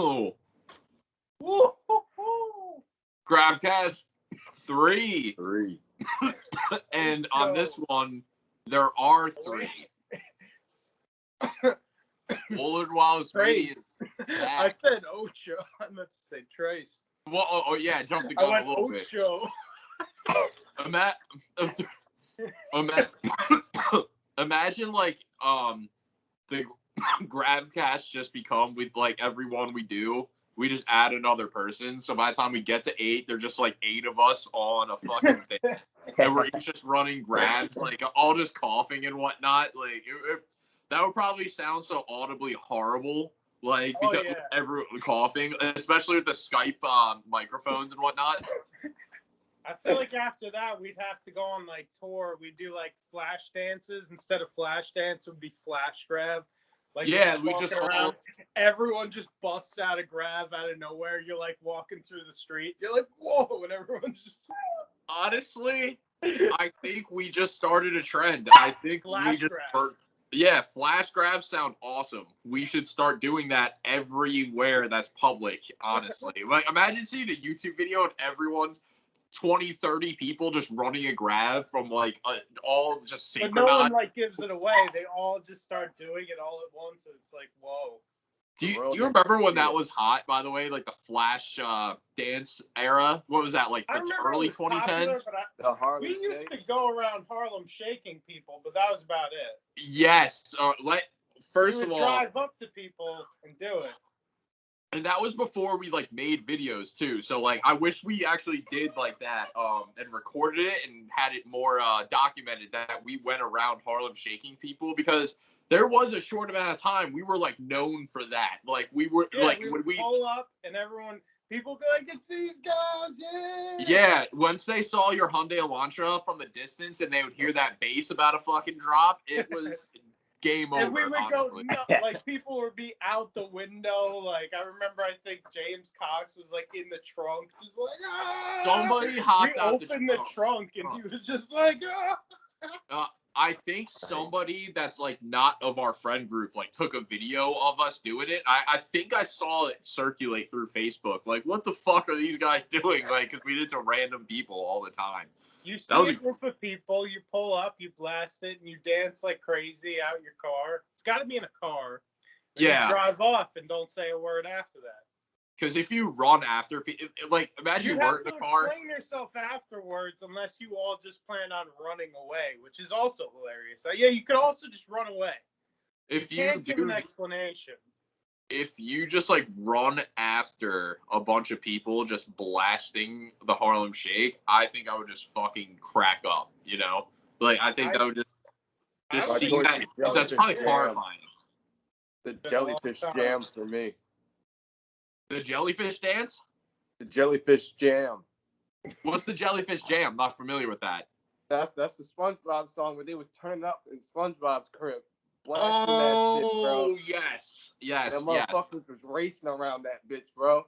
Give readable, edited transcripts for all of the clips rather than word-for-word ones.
Oh, Woo-hoo-hoo. GRAVcast 3. 3. And on this one, there are 3. Woolard Wallace Media. Trace. I said Ocho. I meant to say Trace. Well, oh yeah, jumped the I gun went a little bit. Ocho. Imagine like the GRAVcast just become with like everyone we do. We just add another person. So by the time we get to 8, they're just like 8 of us on a fucking thing. And we're each just running grabs, like all just coughing and whatnot. Like that would probably sound so audibly horrible. Like because everyone coughing, especially with the Skype microphones and whatnot. I feel like after that we'd have to go on like tour. We'd do like flash dances instead of flash dance. It would be flash grab. Like we just around. Everyone just busts out of grab out of nowhere. You're like walking through the street. You're like, whoa, and everyone's just. Honestly, I think we just started a trend. I think flash grab. Yeah, flash grabs sound awesome. We should start doing that everywhere that's public, honestly. Like, imagine seeing a YouTube video and everyone's 20, 30 people just running a grab from, like, all just synchronized. But no one, like, gives it away. They all just start doing it all at once, and it's like, whoa. Do you remember when that was hot, by the way? Like, the flash dance era? What was that, like, the early 2010s? We used to go around Harlem shaking people, but that was about it. Yes. First of all, drive up to people and do it. And that was before we like made videos too. So like I wish we actually did like that and recorded it and had it more documented that we went around Harlem shaking people, because there was a short amount of time we were like known for that. Like we were when we pull up and people be like, it's these guys, yeah. Yeah, once they saw your Hyundai Elantra from the distance and they would hear that bass about to fucking drop, it was game over. And we would honestly. go nuts. Like people would be out the window. Like I remember, I think James Cox was like in the trunk. He was like, ah! Somebody hopped out the trunk and he was just like, ah! I think somebody that's like not of our friend group like took a video of us doing it. I think I saw it circulate through Facebook. Like, what the fuck are these guys doing? Like, because we did it to random people all the time. You see a group of people, you pull up, you blast it, and you dance like crazy out your car. It's got to be in a car. Yeah. You drive off and don't say a word after that. Because if you run after people, like, imagine you were in the car. You explain yourself afterwards unless you all just plan on running away, which is also hilarious. So, yeah, you could also just run away. If you can't give an explanation. If you just like run after a bunch of people just blasting the Harlem Shake, I think I would just fucking crack up, you know? Like, I think that would just see that. That's probably horrifying. The jellyfish jam for me. The jellyfish dance? The jellyfish jam. What's the jellyfish jam? Not familiar with that. That's the SpongeBob song where they was turning up in SpongeBob's crib. Oh, that shit, bro. Yes. The motherfuckers was racing around that bitch, bro.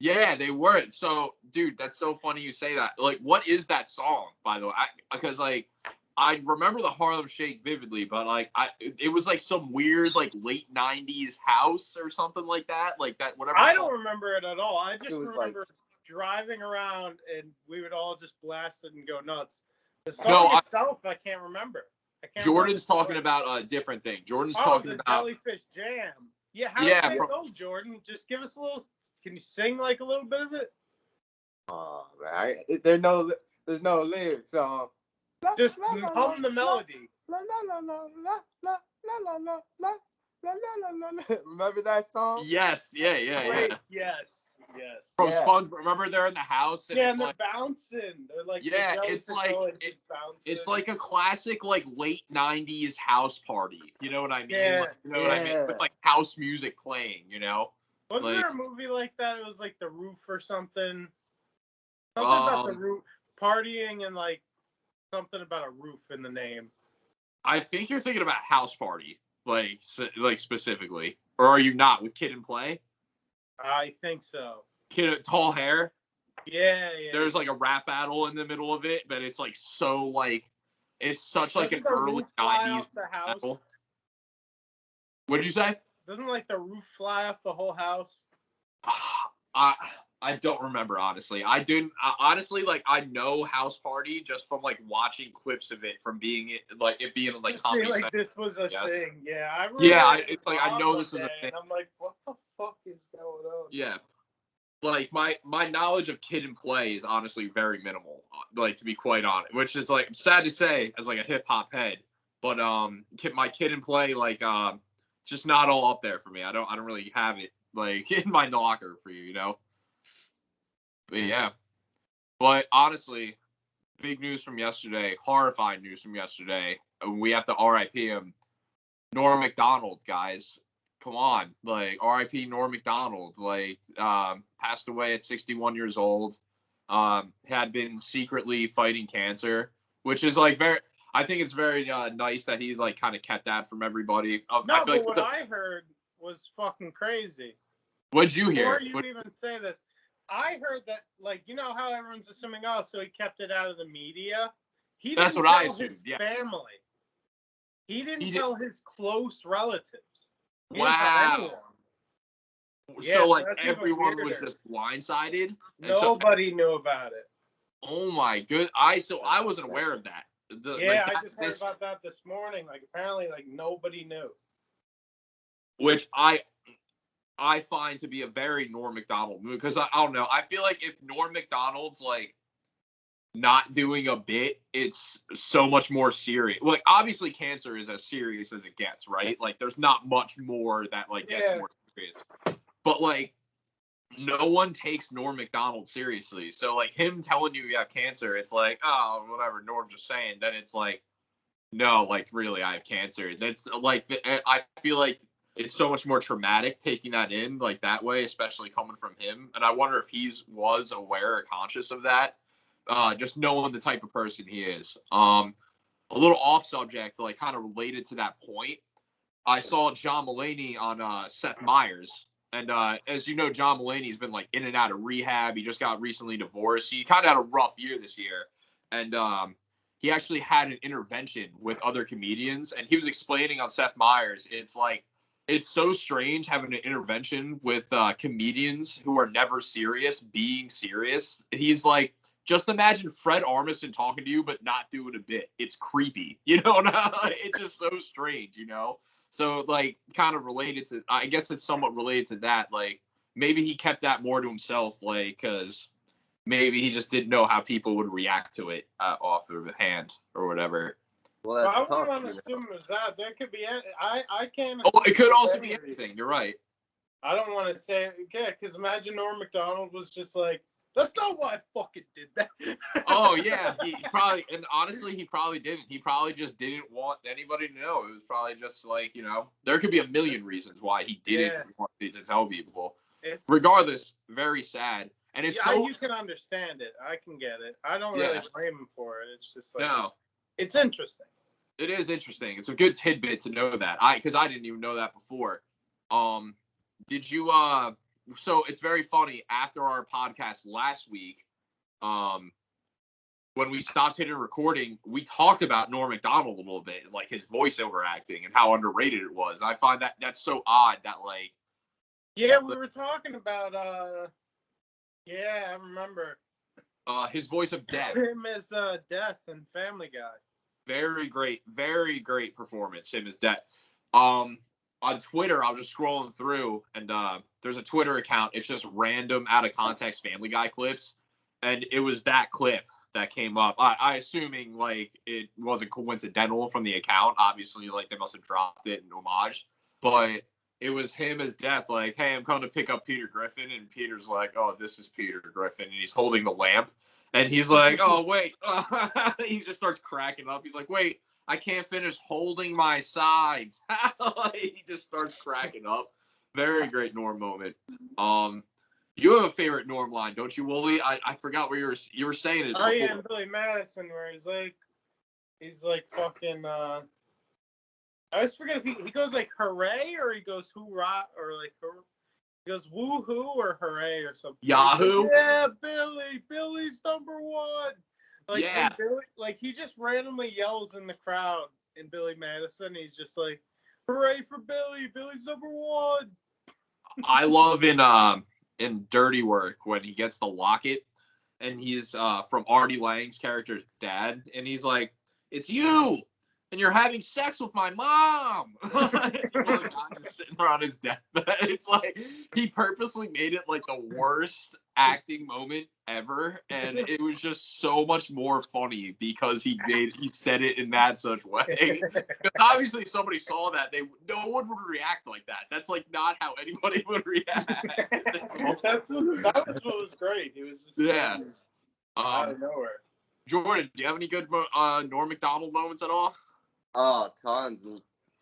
Yeah, they were. So, dude, that's so funny you say that. Like, what is that song, by the way? Because, like, I remember the Harlem Shake vividly, but, like, it was, like, some weird, like, late 90s house or something like that. Like, that, whatever. I don't remember it at all. I just remember driving around, and we would all just blast it and go nuts. The song itself, I can't remember. Jordan's talking about a different thing. Jordan's talking about jellyfish jam. Yeah, how did that go, Jordan? Just give us a little. Can you sing like a little bit of it? Oh man, there's no lyrics. Just hum the melody. Remember that song? Yes, yeah. Yes. From SpongeBob. Remember they're in the house and and they're bouncing. They're like it's like a classic like late 90s house party. You know what I mean? Yeah. You know what I mean? With like house music playing, you know? Wasn't there a movie like that? It was like The Roof or something. Something about the roof partying and like something about a roof in the name. I think you're thinking about House Party, like specifically. Or are you not with Kid and Play? I think so. Kid, tall hair. Yeah. There's like a rap battle in the middle of it, but it's like so like it's such like an early 90s battle. What did you say? Doesn't like the roof fly off the whole house? I don't remember, honestly. I didn't honestly, like, I know House Party just from like watching clips of it from being it being like Just Comedy feel like Central. this was a Yes. thing. Yeah, I remember. Yeah, it's like I know one this was a day, thing. and I'm like, what the fuck is going on? Yeah. Like my knowledge of Kid and Play is honestly very minimal, like, to be quite honest, which is like sad to say as like a hip hop head, but my Kid and Play, like, just not all up there for me. I don't really have it like in my locker for you know. But yeah. But honestly, big news from yesterday, horrifying news from yesterday. We have to RIP him. Norm Macdonald, guys. Come on. Like, RIP Norm Macdonald. Like, passed away at 61 years old. Had been secretly fighting cancer, which is like I think it's very nice that he like kind of kept that from everybody. No, but what I heard was fucking crazy. What'd you hear? Before you even say this, I heard that, like, you know how everyone's assuming, oh, so he kept it out of the media? That's what I assumed, yes. Family. He didn't tell his close relatives. He didn't tell Wow. anyone. So, Yeah, like, that's everyone even was weirder. just blindsided? Nobody knew about it. Oh, my good. I wasn't aware of that. I just heard about that this morning. Like, apparently, like, nobody knew. Which I find to be a very Norm Macdonald move, because I don't know. I feel like if Norm Macdonald's like not doing a bit, it's so much more serious. Like, obviously, cancer is as serious as it gets, right? Like, there's not much more that like gets more serious. But like, no one takes Norm Macdonald seriously. So like him telling you have cancer, it's like, oh, whatever, Norm's just saying. Then it's like, no, like, really, I have cancer. That's like, I feel like it's so much more traumatic taking that in like that way, especially coming from him. And I wonder if was aware or conscious of that, just knowing the type of person he is. A little off subject, like kind of related to that point. I saw John Mulaney on Seth Meyers. And as you know, John Mulaney's been like in and out of rehab. He just got recently divorced. He kind of had a rough year this year. And he actually had an intervention with other comedians. And he was explaining on Seth Meyers, it's like, it's so strange having an intervention with comedians who are never serious, being serious. He's like, just imagine Fred Armisen talking to you, but not doing a bit. It's creepy, you know? It's just so strange, you know? So, like, kind of related to, I guess it's somewhat related to that. Like, maybe he kept that more to himself, like, because maybe he just didn't know how people would react to it off of hand or whatever. Well, that's I tough, wouldn't assume it was that. There could be, I can't. Oh, it could also be anything. You're right. I don't want to say, yeah, because imagine Norm Macdonald was just like, that's not why I fucking did that. Oh, yeah. He probably, and honestly, he probably didn't. He probably just didn't want anybody to know. It was probably just like, you know, there could be a million reasons why he didn't want to tell people. Regardless, very sad. And it's you can understand it. I can get it. I don't really blame him for it. It's just like, it's interesting. It is interesting. It's a good tidbit to know that. Because I didn't even know that before. Did you so it's very funny, after our podcast last week, when we stopped hitting recording, we talked about Norm Macdonald a little bit, and like his voiceover acting and how underrated it was. I find that's so odd that like. Yeah, we were talking about I remember. His voice of Death. Him as Death and Family Guy. Very great performance. Him as Death. On Twitter, I was just scrolling through, and there's a Twitter account. It's just random, out of context Family Guy clips, and it was that clip that came up. I assuming like it wasn't coincidental from the account. Obviously, like they must have dropped it in homage, but it was him as Death. Like, hey, I'm coming to pick up Peter Griffin, and Peter's like, oh, this is Peter Griffin, and he's holding the lamp, and he's like, oh wait, he just starts cracking up. He's like, wait. I can't finish holding my sides. He just starts cracking up. Very great Norm moment. You have a favorite Norm line, don't you, Wooly? I forgot where you were saying it. Oh yeah, and Billy Madison, where he's like fucking. I always forget if he goes like hooray or he goes hoorah or like he goes woohoo or hooray or something. Yahoo. Yeah, Billy's number one. Like, yeah. Billy, like he just randomly yells in the crowd in Billy Madison. He's just like, "Hooray for Billy! Billy's number one!" I love in in Dirty Work when he gets the locket, and he's from Artie Lang's character's dad, and he's like, "It's you, and you're having sex with my mom." While the guy's sitting on his deathbed. It's like he purposely made it like the worst acting moment ever, and it was just so much more funny because he said it in that such way. Because obviously somebody saw that, no one would react like that. That's like not how anybody would react. That was what was great. He was just out of nowhere. Jordan, do you have any good Norm Macdonald moments at all? Oh, tons.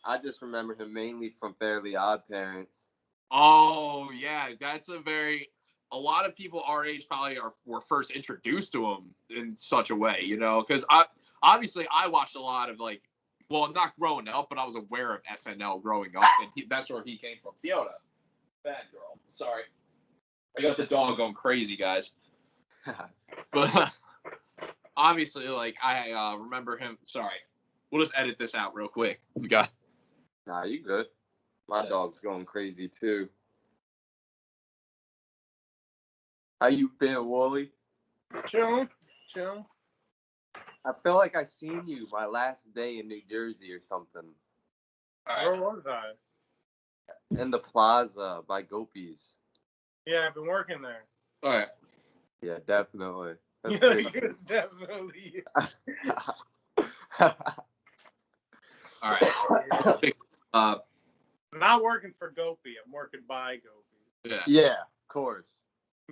I just remember him mainly from Fairly Odd Parents. Oh yeah, that's a lot of people our age probably were first introduced to him in such a way, you know, because obviously I watched a lot of like, well, not growing up, but I was aware of SNL growing up, and that's where he came from. Fiona, bad girl. Sorry, I got the dog going crazy, guys. But obviously, like I remember him. Sorry, we'll just edit this out real quick. We got. Nah, you good. My dog's going crazy too. How you been, Wooly? Chill. I feel like I seen you my last day in New Jersey or something. Where was I? In the plaza by Gopi's. Yeah, I've been working there. All right. Yeah, definitely. That's It's definitely. All right. I'm not working for Gopi. I'm working by Gopi. Yeah, of course.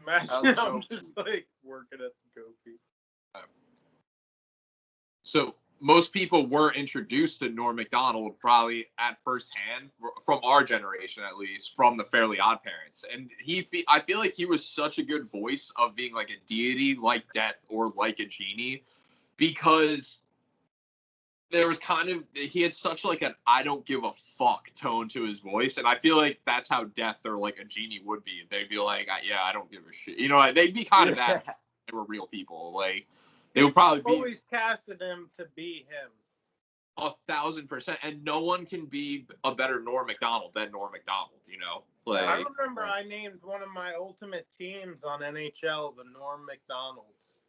Imagine I'm just like working at the Gopi. So most people were introduced to Norm Macdonald probably at first hand, from our generation at least, from the Fairly Odd Parents. And I feel like he was such a good voice of being like a deity, like Death, or like a genie, because there was he had such like an I don't give a fuck tone to his voice, and I feel like that's how Death or like a genie would be. They'd be like, yeah, I don't give a shit. You know, they'd be kind of that. They were real people. Like they would probably always casted him to be him. 1,000%, and no one can be a better Norm Macdonald than Norm Macdonald. You know, like I remember I named one of my ultimate teams on NHL the Norm Macdonalds.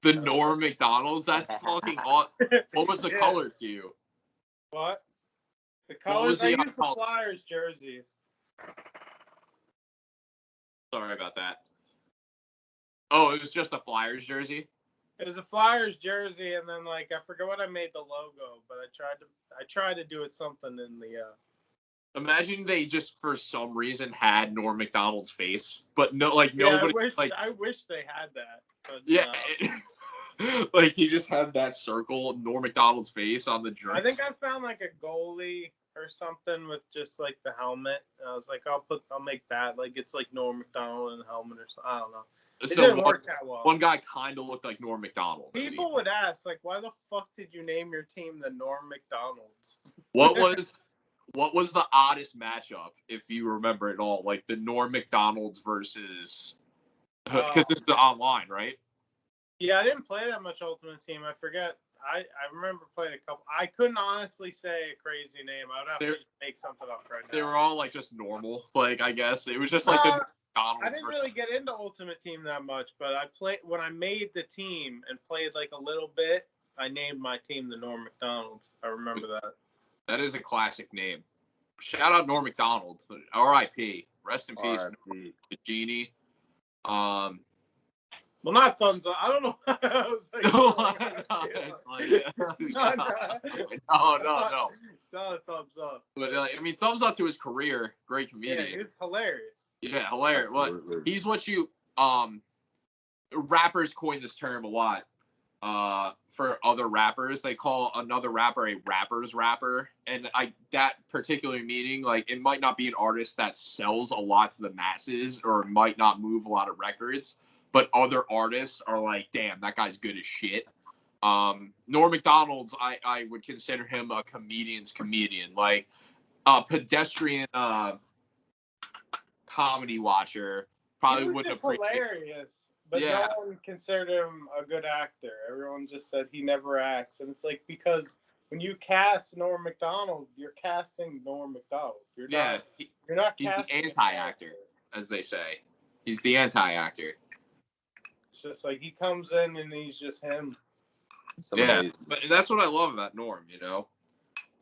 The Norm Macdonald's? That's fucking awesome. What was the colors to you? What? The colors? I used the Flyers jerseys. Sorry about that. Oh, it was just a Flyers jersey? It was a Flyers jersey, and then like I forgot what I made the logo, but I tried to do it something in the. Imagine they just for some reason had Norm Macdonald's face, but nobody. I wish they had that. But, yeah, like you just had that circle Norm Macdonald's face on the jersey. I think I found like a goalie or something with just like the helmet. And I was like, I'll make that like it's like Norm Macdonald in the helmet or something. I don't know. It didn't work that well. One guy kind of looked like Norm Macdonald. People would ask, like, why the fuck did you name your team the Norm Macdonalds? What was the oddest matchup, if you remember it all? Like the Norm Macdonald's versus, because this is online, right? Yeah, I didn't play that much Ultimate Team. I forget. I remember playing a couple. I couldn't honestly say a crazy name. I would have to make something up right now. They were all like just normal. Like I guess it was just like the Macdonald's. I didn't really get into Ultimate Team that much, but I played when I made the team and played like a little bit. I named my team the Norm Macdonald's. I remember that. That is a classic name. Shout out Norm Macdonald. R.I.P. Rest in peace, the genie. Well, not thumbs up. I don't know. I was like, no. Not a thumbs up. But I mean, thumbs up to his career. Great comedian. Yeah, it's hilarious. Yeah, hilarious. What he's what you rappers coined this term a lot. For other rappers, they call another rapper a rapper's rapper, and that particular meaning, like it might not be an artist that sells a lot to the masses or might not move a lot of records, but other artists are like, damn, that guy's good as shit. Norm Macdonald's, I would consider him a comedian's comedian, like a pedestrian comedy watcher. Probably wouldn't have hilarious. But no one considered him a good actor. Everyone just said he never acts. And it's like, because when you cast Norm Macdonald, you're casting Norm Macdonald. You're not he's the anti-actor, as they say. He's the anti-actor. It's just like he comes in and he's just him. Yeah, but that's what I love about Norm,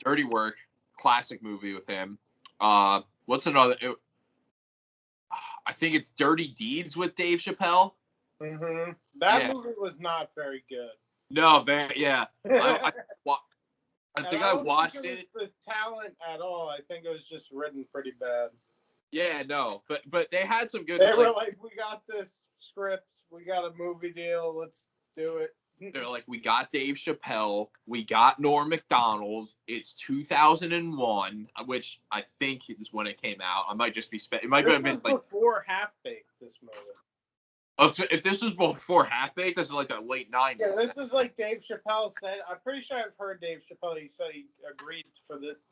Dirty Work, classic movie with him. What's another? I think it's Dirty Deeds with Dave Chappelle. Mm-hmm. That movie was not very good. No, yeah. I think I watched it. The talent at all. I think it was just written pretty bad. Yeah, no, but they had some good. They were like, we got this script, we got a movie deal, let's do it. They're like, we got Dave Chappelle, we got Norm MacDonald. It's 2001, which I think is when it came out. I might just be it might have been like before Half Baked. This movie. If this was before Half Baked, this is like the late 90s. Yeah, this is like Dave Chappelle said. I'm pretty sure I've heard Dave Chappelle. He said he agreed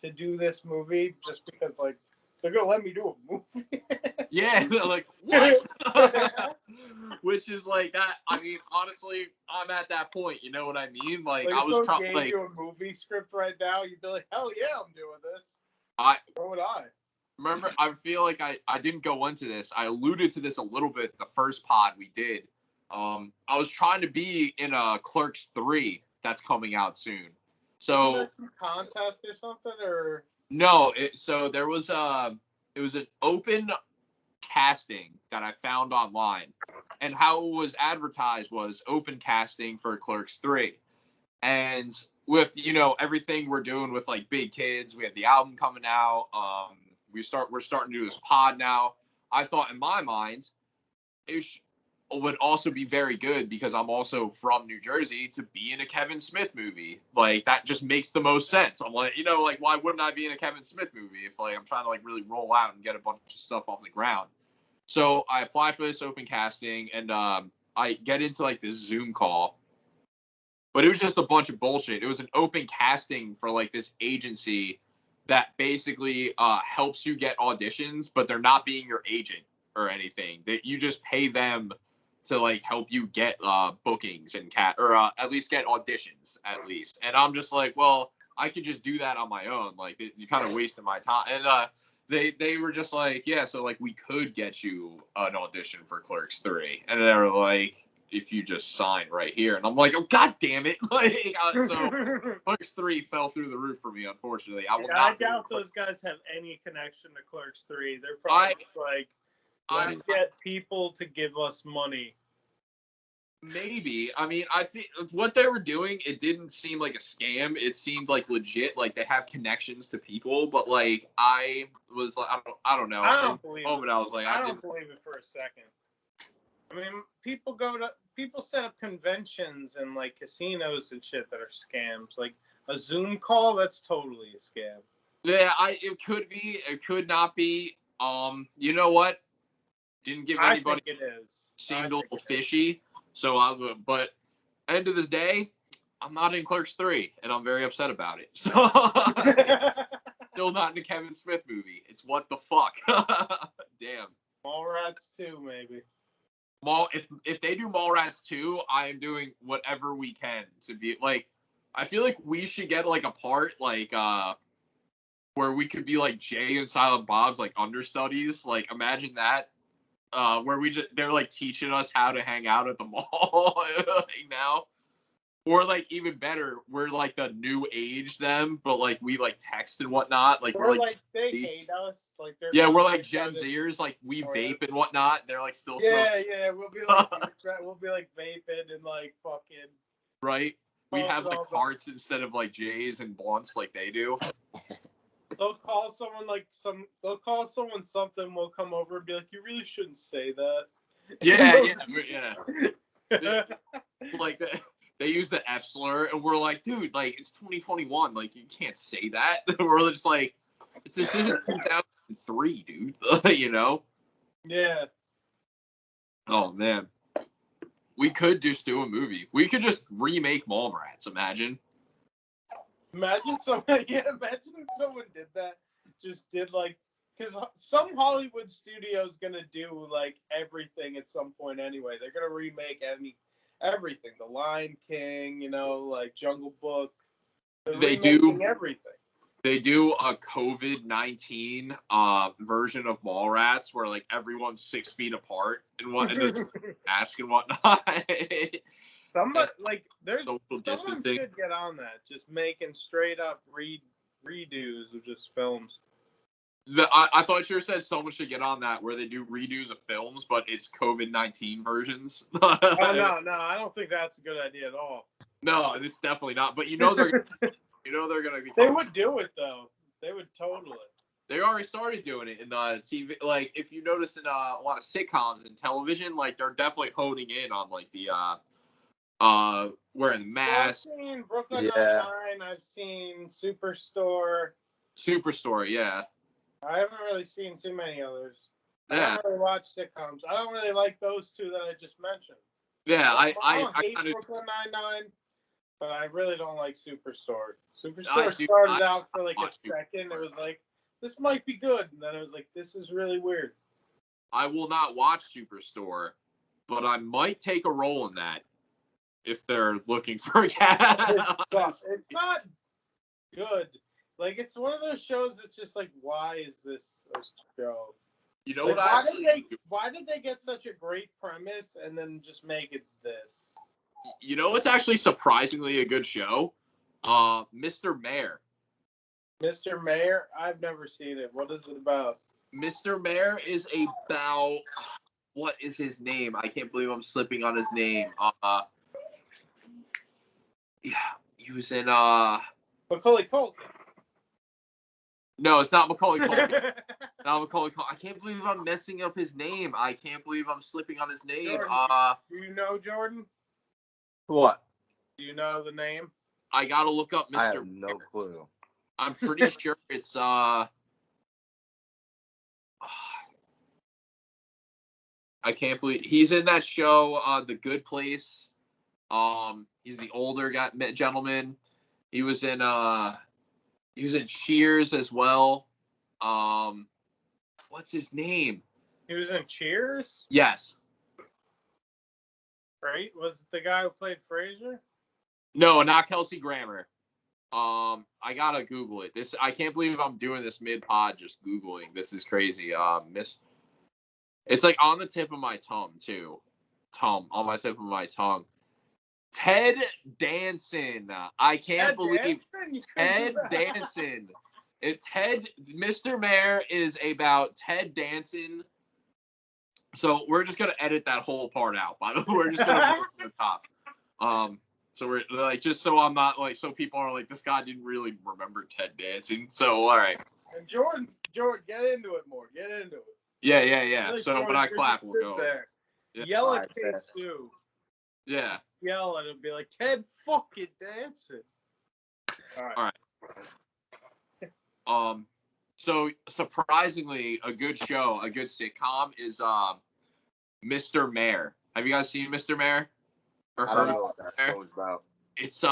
to do this movie just because like they're gonna let me do a movie. Yeah, they're like, what? Which is like that. I mean, honestly, I'm at that point. You know what I mean? Like I was trying. Like, you a movie script right now, you'd be like, hell yeah, I'm doing this. So would I. Remember, I feel like I didn't go into this. I alluded to this a little bit the first pod we did. I was trying to be in a Clerks 3 that's coming out soon. So contest or something or no, so there was it was an open casting that I found online, and how it was advertised was open casting for Clerks 3. And with everything we're doing with like Big Kids, we have the album coming out. We're starting to do this pod now. I thought in my mind it would also be very good because I'm also from New Jersey to be in a Kevin Smith movie. Like that just makes the most sense. I'm like, like why wouldn't I be in a Kevin Smith movie if like I'm trying to like really roll out and get a bunch of stuff off the ground? So I apply for this open casting and I get into like this Zoom call, but it was just a bunch of bullshit. It was an open casting for like this agency that basically helps you get auditions, but they're not being your agent or anything. That you just pay them to like help you get bookings and at least get auditions at least. And I'm just like, well, I could just do that on my own. Like you kind of wasted my time. And they were just like, yeah, so like we could get you an audition for Clerks 3. And they were like, if you just sign right here. And I'm like, oh god damn it. Like so Clerks 3 fell through the roof for me, unfortunately. I doubt those guys have any connection to Clerks 3. They're probably let's get people to give us money. Maybe. I mean, I think what they were doing, it didn't seem like a scam. It seemed like legit. Like they have connections to people. But like, I was like, I don't know. I don't believe it. I was like, I don't believe it for a second. I mean, people set up conventions and like casinos and shit that are scams. Like a Zoom call, that's totally a scam. Yeah, it could be. It could not be. You know what? Didn't give anybody. I think it is. Seemed a little fishy. So, but end of the day, I'm not in Clerks 3, and I'm very upset about it. So, still not in a Kevin Smith movie. It's what the fuck. Damn. Mallrats 2, maybe. If they do Mallrats 2, I am doing whatever we can to be like. I feel like we should get like a part like where we could be like Jay and Silent Bob's like understudies. Like imagine that. Where they're like teaching us how to hang out at the mall like now, or like even better, we're like the new age them, but like we like text and whatnot. Like we're like they hate us. Like we're like Gen Zers. Like we vape and whatnot. They're like still smoking. Yeah. We'll be like vaping and like fucking. Right. We have like carts instead of like J's and blunts like they do. They'll call someone something. We'll come over and be like, "You really shouldn't say that." Yeah. Like they use the F slur, and we're like, dude, like it's 2021, like you can't say that. We're just like, this isn't 2003, dude. Yeah. Oh man, we could just do a movie. We could just remake Mallrats. Imagine someone did that. Just did like, because some Hollywood studio's gonna do like everything at some point anyway. They're gonna remake everything. The Lion King, like Jungle Book. They do everything. They do a COVID-19 version of Mallrats where like everyone's 6 feet apart and there's mask and whatnot. Somebody like Social someone distancing. should get on that. Just making straight up redos of just films. I thought you said someone should get on that where they do redos of films, but it's COVID-19 versions. Oh no, I don't think that's a good idea at all. No, it's definitely not. But they're gonna be. They would do it though. They would totally. They already started doing it in the TV. Like if you notice in a lot of sitcoms and television, like they're definitely honing in on like the wearing the mask. I've seen Brooklyn Nine-Nine. I've seen Superstore. Superstore, yeah. I haven't really seen too many others. Yeah. I don't really watch sitcoms. I don't really like those two that I just mentioned. Yeah, I hate kinda, Brooklyn Nine-Nine, but I really don't like Superstore. Superstore started out for like a second. It was like, this might be good. And then it was like, this is really weird. I will not watch Superstore, but I might take a role in that if they're looking for a cat. It's not good. Like, it's one of those shows that's just like, why is this a show? You know like, what? Why did they get such a great premise and then just make it this? You know what's actually surprisingly a good show? Mr. Mayor. Mr. Mayor? I've never seen it. What is it about? Mr. Mayor is about, what is his name? I can't believe I'm slipping on his name. Yeah, he was in Macaulay Culkin. No, it's not Macaulay Culkin. Not Macaulay Culkin. I can't believe I'm messing up his name. I can't believe I'm slipping on his name. Jordan, do you know Jordan? What? Do you know the name? I gotta look up Mr. I have no clue. I'm pretty sure it's I can't believe he's in that show, The Good Place. He's the older gentleman. He was in Cheers as well. What's his name? He was in Cheers? Yes. Right? Was it the guy who played Frasier? No, not Kelsey Grammer. I gotta Google it. I can't believe I'm doing this mid-pod just Googling. This is crazy. It's like on the tip of my tongue too. On my tip of my tongue. Ted Danson. I can't believe Ted Danson. Mr. Mayor is about Ted Danson. So we're just gonna edit that whole part out. By the way, we're just gonna put it to the top. So we're like, just so I'm not like, so people are like, this guy didn't really remember Ted Danson. So all right. And Jordan, get into it more. Get into it. Yeah. So when I clap, we'll go. Yeah. Yell at K-Sue. Yeah. Yell at him, be like, Ted fucking Danson. All right. So surprisingly, a good show, a good sitcom is Mr. Mayor. Have you guys seen Mr. Mayor? Or I don't know what that show is about. It's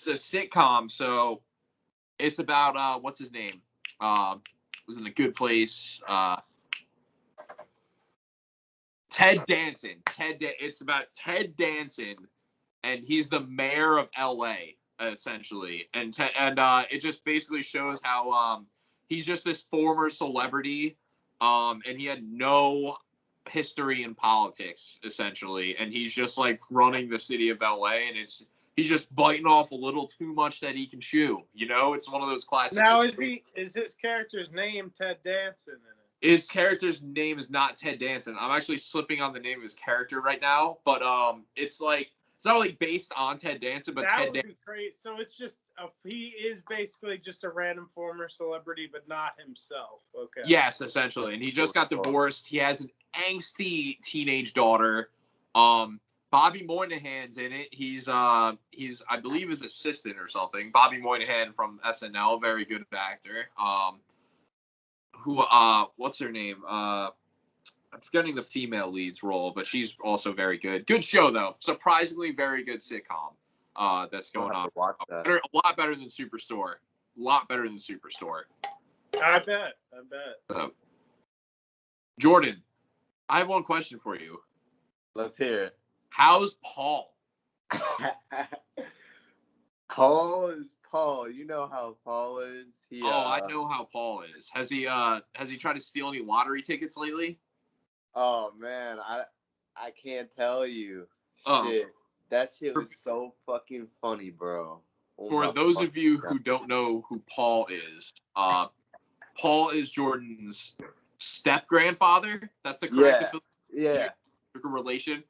a sitcom, so it's about what's his name? Was in The Good Place. Ted Danson. It's about Ted Danson, and he's the mayor of LA essentially, and it just basically shows how he's just this former celebrity, and he had no history in politics essentially, and he's just like running the city of LA, and he's just biting off a little too much that he can chew. It's one of those classic. Now is his character's name Ted Danson in it? His character's name is not Ted Danson. I'm actually slipping on the name of his character right now, but it's not really based on Ted Danson, but that would be great. So it's just he is basically just a random former celebrity, but not himself. Okay. Yes, essentially, and he just got divorced. He has an angsty teenage daughter. Bobby Moynihan's in it. He's I believe his assistant or something. Bobby Moynihan from SNL, very good actor. What's her name? I'm forgetting the female lead's role, but she's also very good. Good show though. Surprisingly very good sitcom. That's going on. A lot better than Superstore. I bet. Jordan, I have one question for you. Let's hear it. How's Paul? Paul is Paul, you know how Paul is. I know how Paul is. Has he tried to steal any lottery tickets lately? Oh man, I can't tell you. Oh. Shit. That shit was so fucking funny, bro. Oh For those of you who don't know who Paul is Jordan's step-grandfather. That's the correct relation.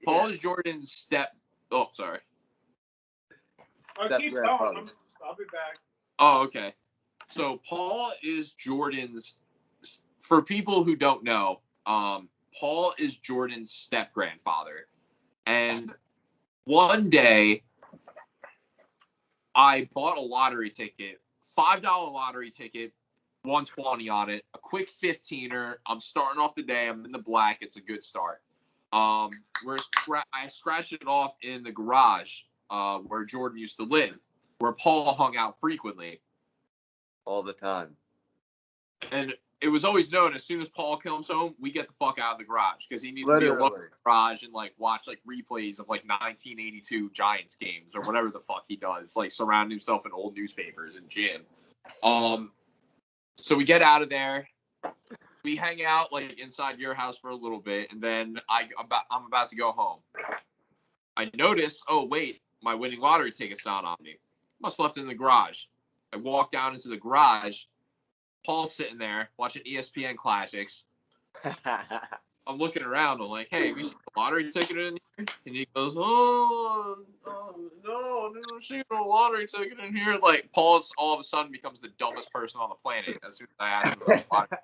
Paul is Jordan's step... Oh, sorry. I'll be back. Oh, okay. So Paul is Jordan's... For people who don't know, Paul is Jordan's step-grandfather. And one day, I bought a lottery ticket, $5 lottery ticket, $120 on it, a quick 15er. I'm starting off the day. I'm in the black. It's a good start. I scratched it off in the garage where Jordan used to live, where Paul hung out frequently. All the time. And it was always known, as soon as Paul comes home, we get the fuck out of the garage because he needs to be alone in the garage and like watch like replays of like 1982 Giants games or whatever the fuck he does, like surround himself in old newspapers and gym. So we get out of there. We hang out like inside your house for a little bit, and then I'm about to go home. I notice, oh wait, my winning lottery ticket's not on me. Must have left it in the garage. I walk down into the garage. Paul's sitting there watching ESPN Classics. I'm looking around. I'm like, hey, we see a lottery ticket in here? And he goes, no, see no lottery ticket in here. Like, Paul's all of a sudden becomes the dumbest person on the planet as soon as I ask him about lottery.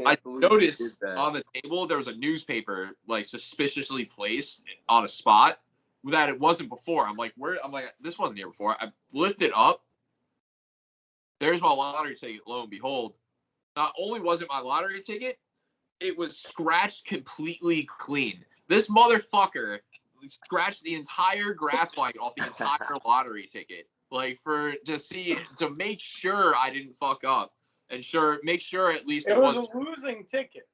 I noticed on the table there was a newspaper like suspiciously placed on a spot that it wasn't before. I'm like, this wasn't here before. I lift it up. There's my lottery ticket, lo and behold. Not only was it my lottery ticket, it was scratched completely clean. This motherfucker scratched the entire graphite off the entire lottery ticket. Like, to make sure I didn't fuck up. And make sure at least it was a losing ticket.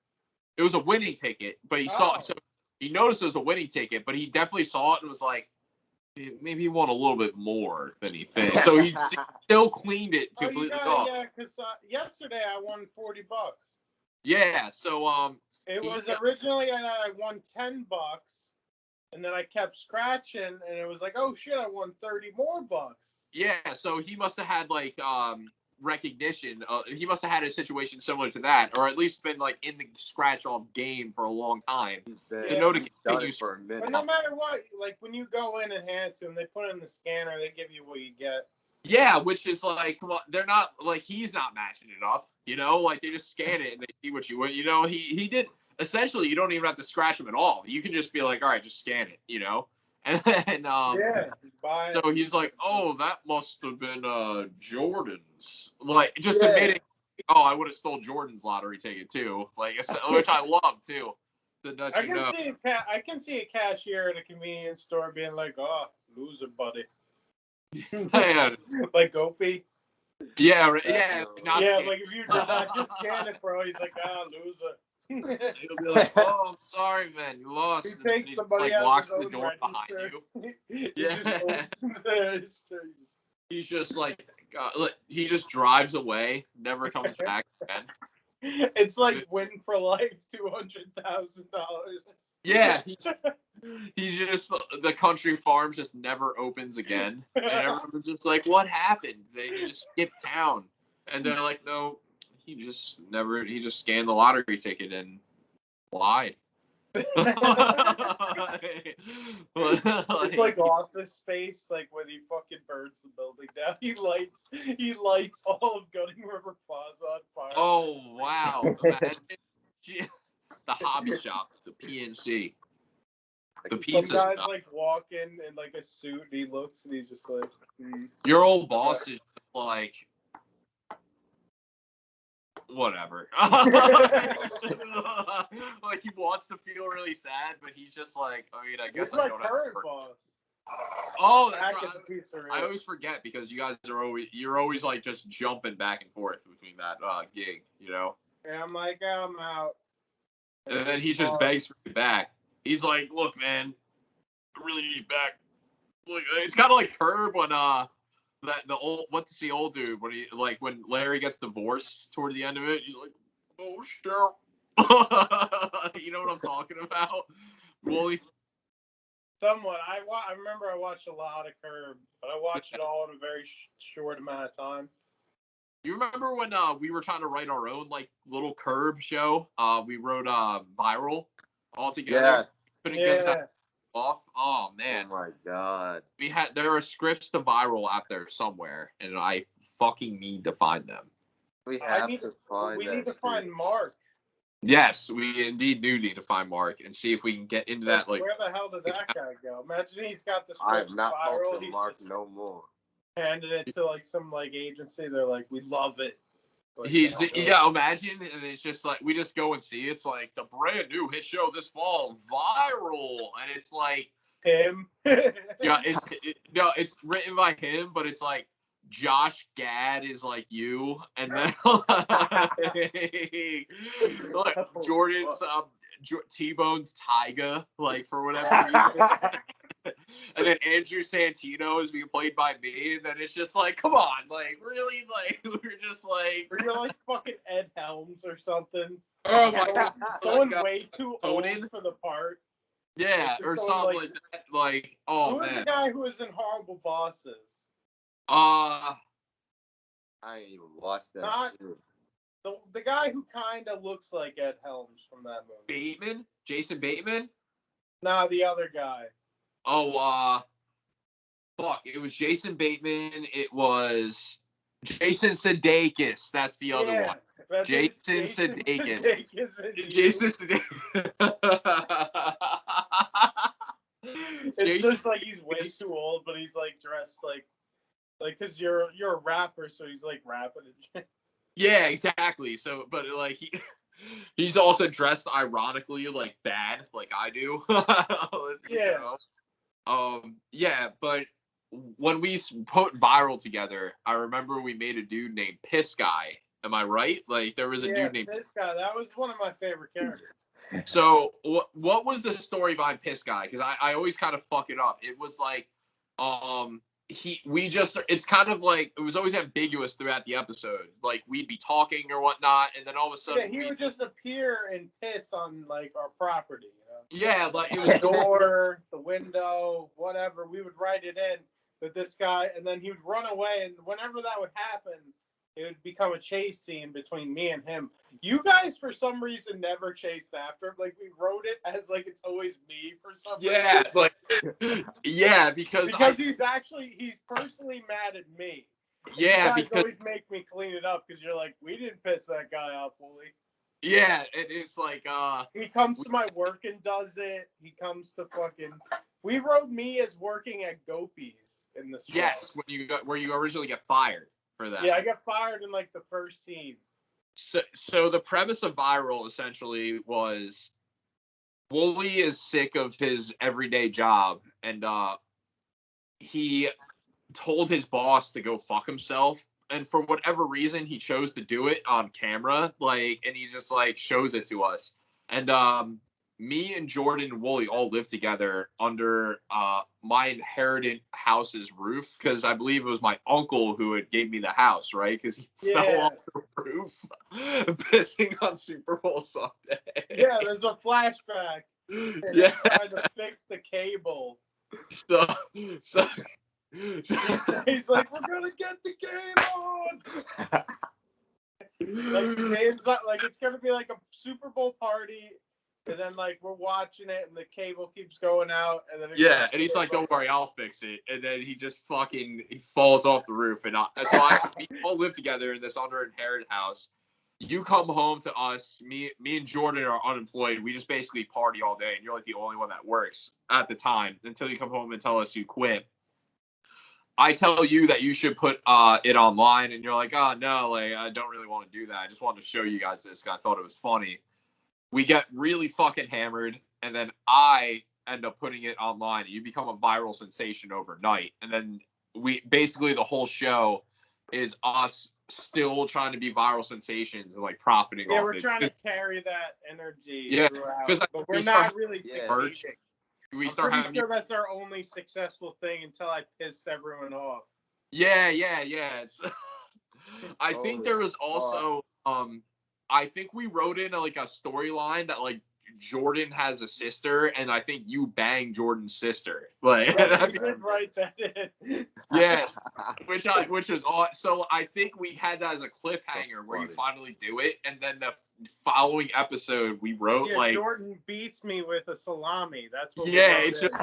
It was a winning ticket, but he saw it. So he noticed it was a winning ticket, but he definitely saw it and was like, maybe he won a little bit more than he thinks. So he still cleaned it completely off. Yeah, because yesterday I won $40. Yeah, so it was originally I won $10, and then I kept scratching, and it was like, oh shit, I won $30 more. Yeah, so he must have had like recognition. He must have had a situation similar to that, or at least been like in the scratch off game for a long time to know to continue for a minute. But no matter what, like when you go in and hand it to them, they put it in the scanner, they give you what you get. Yeah, which is like, come on, they're not like, he's not matching it up, you know, like they just scan it and they see what you want, you know. He did essentially, you don't even have to scratch him at all. You can just be like, all right, just scan it, you know. And then so he's like, oh, that must have been Jordan's, like just admitting, oh, I would have stole Jordan's lottery ticket too, like, which I love too. I can see a cashier at a convenience store being like, oh, loser, buddy. Man. Like Opie. Yeah. Like if you did that, just scan it, bro. He's like, loser. He'll be like, oh, I'm sorry, man, you lost. He takes the money out locks of his the door behind you. He's just like, look, he just drives away, never comes back again. It's like win for life, $200,000. Yeah, he's just, the country farm just never opens again, and everyone's just like, what happened? He just skipped town, and they're like, no. He just scanned the lottery ticket and lied. It's like Office Space, like when he fucking burns the building down. He lights all of Gunning River Plaza on fire. Oh wow. Imagine, the hobby shop, the PNC. The pizza. Some guy's like walking in like a suit and he looks and he's just like Your old boss is just like, whatever. Like he wants to feel really sad, but he's just like, I mean, I guess I don't have to work. Boss. Oh, that's right. I always forget because you're always like just jumping back and forth between that gig, you know. Yeah, I'm like, I'm out. And then he just begs for you back. He's like, look, man, I really need you back. It's kind of like Curb when the old what's the old dude when he like when Larry gets divorced toward the end of it. He's like, oh shit. You know what I'm talking about, Wooly? Somewhat. I remember I watched a lot of Curb, but I watched it all in a very short amount of time. You remember when we were trying to write our own like little Curb show? We wrote Viral all together. Yeah. Couldn't get that off. Oh Oh man. my god. There are scripts to Viral out there somewhere, and I fucking need to find them. We need to find Mark. Yes, we indeed do need to find Mark and see if we can get into that. Like, where the hell did that guy go? Imagine he's got the script. I have not Viral. talked to Mark no more. Handed it to like some like agency. They're like, we love it. Like, imagine, and it's just like we just go and see. It's like the brand new hit show this fall, Viral, and it's like him. Yeah, it's written by him, but it's like Josh Gad is like you, and then like Jordan's T-Bone's Tyga, like for whatever reason. And then Andrew Santino is being played by me, and then it's just like, come on, like really, like we're like fucking Ed Helms or something. Oh my god, someone way too old for the part. Yeah, or something like that. Like, oh who man, was the guy who was in Horrible Bosses? I ain't even watched that. The guy who kind of looks like Ed Helms from that movie. Bateman, Jason Bateman. Nah, the other guy. Oh, fuck! It was Jason Bateman. It was Jason Sudeikis. That's the other one. Jason Sudeikis. Jason Sudeikis. It's just like he's way too old, but he's like dressed like because you're a rapper, so he's like rapping and shit. Yeah, exactly. So, but like he's also dressed ironically like bad, like I do. Yeah. Yeah, but when we put Viral together, I remember we made a dude named Piss Guy. Am I right? Like there was a dude named Piss Guy. That was one of my favorite characters. So what was the story behind Piss Guy? Because I always kind of fuck it up. It was like it's kind of like it was always ambiguous throughout the episode. Like we'd be talking or whatnot, and then all of a sudden he would just appear and piss on like our property. Yeah, like it was the door, the window, whatever. We would write it in that this guy, and then he would run away. And whenever that would happen, it would become a chase scene between me and him. You guys, for some reason, never chased after. Like we wrote it as like it's always me for some reason. Yeah, like because he's personally mad at me. Yeah, you guys always make me clean it up because you're like, we didn't piss that guy off, Wooly. Yeah, it's like he comes to my work and does it. He comes to fucking. We wrote me as working at Gopi's in this. Yes, where you originally get fired for that. Yeah, I got fired in like the first scene. So the premise of Viral essentially was Wooly is sick of his everyday job, and he told his boss to go fuck himself. And for whatever reason, he chose to do it on camera, like, and he just like shows it to us. And me and Jordan and Wooly all lived together under my inherited house's roof because I believe it was my uncle who had gave me the house, right? Because he fell off the roof pissing on Super Bowl Sunday. Yeah, there's a flashback. Yeah, trying to fix the cable. So he's like, we're gonna get the game on. Like the game's like it's gonna be like a Super Bowl party, and then like we're watching it, and the cable keeps going out, and then and he's like, "Don't worry, I'll fix it." And then he just he falls off the roof, and we all live together in this inherited house. You come home to us, me and Jordan are unemployed. We just basically party all day, and you're like the only one that works at the time until you come home and tell us you quit. I tell you that you should put it online, and you're like, oh, no, like, I don't really want to do that. I just wanted to show you guys this. I thought it was funny. We get really fucking hammered, and then I end up putting it online. You become a viral sensation overnight. And then the whole show is us still trying to be viral sensations and, like, profiting off it. Yeah, we're trying to carry that energy throughout. Because we're not really succeeding. we start I'm having. pretty sure that's our only successful thing until I pissed everyone off. Yeah. It's. I think there was also I think we wrote in like a storyline that like Jordan has a sister, and I think you banged Jordan's sister. Like, Yeah, you did write that in. yeah, which was all. So I think we had that as a cliffhanger where you finally do it, and then the following episode we wrote like Jordan beats me with a salami. That's what. Yeah, it's just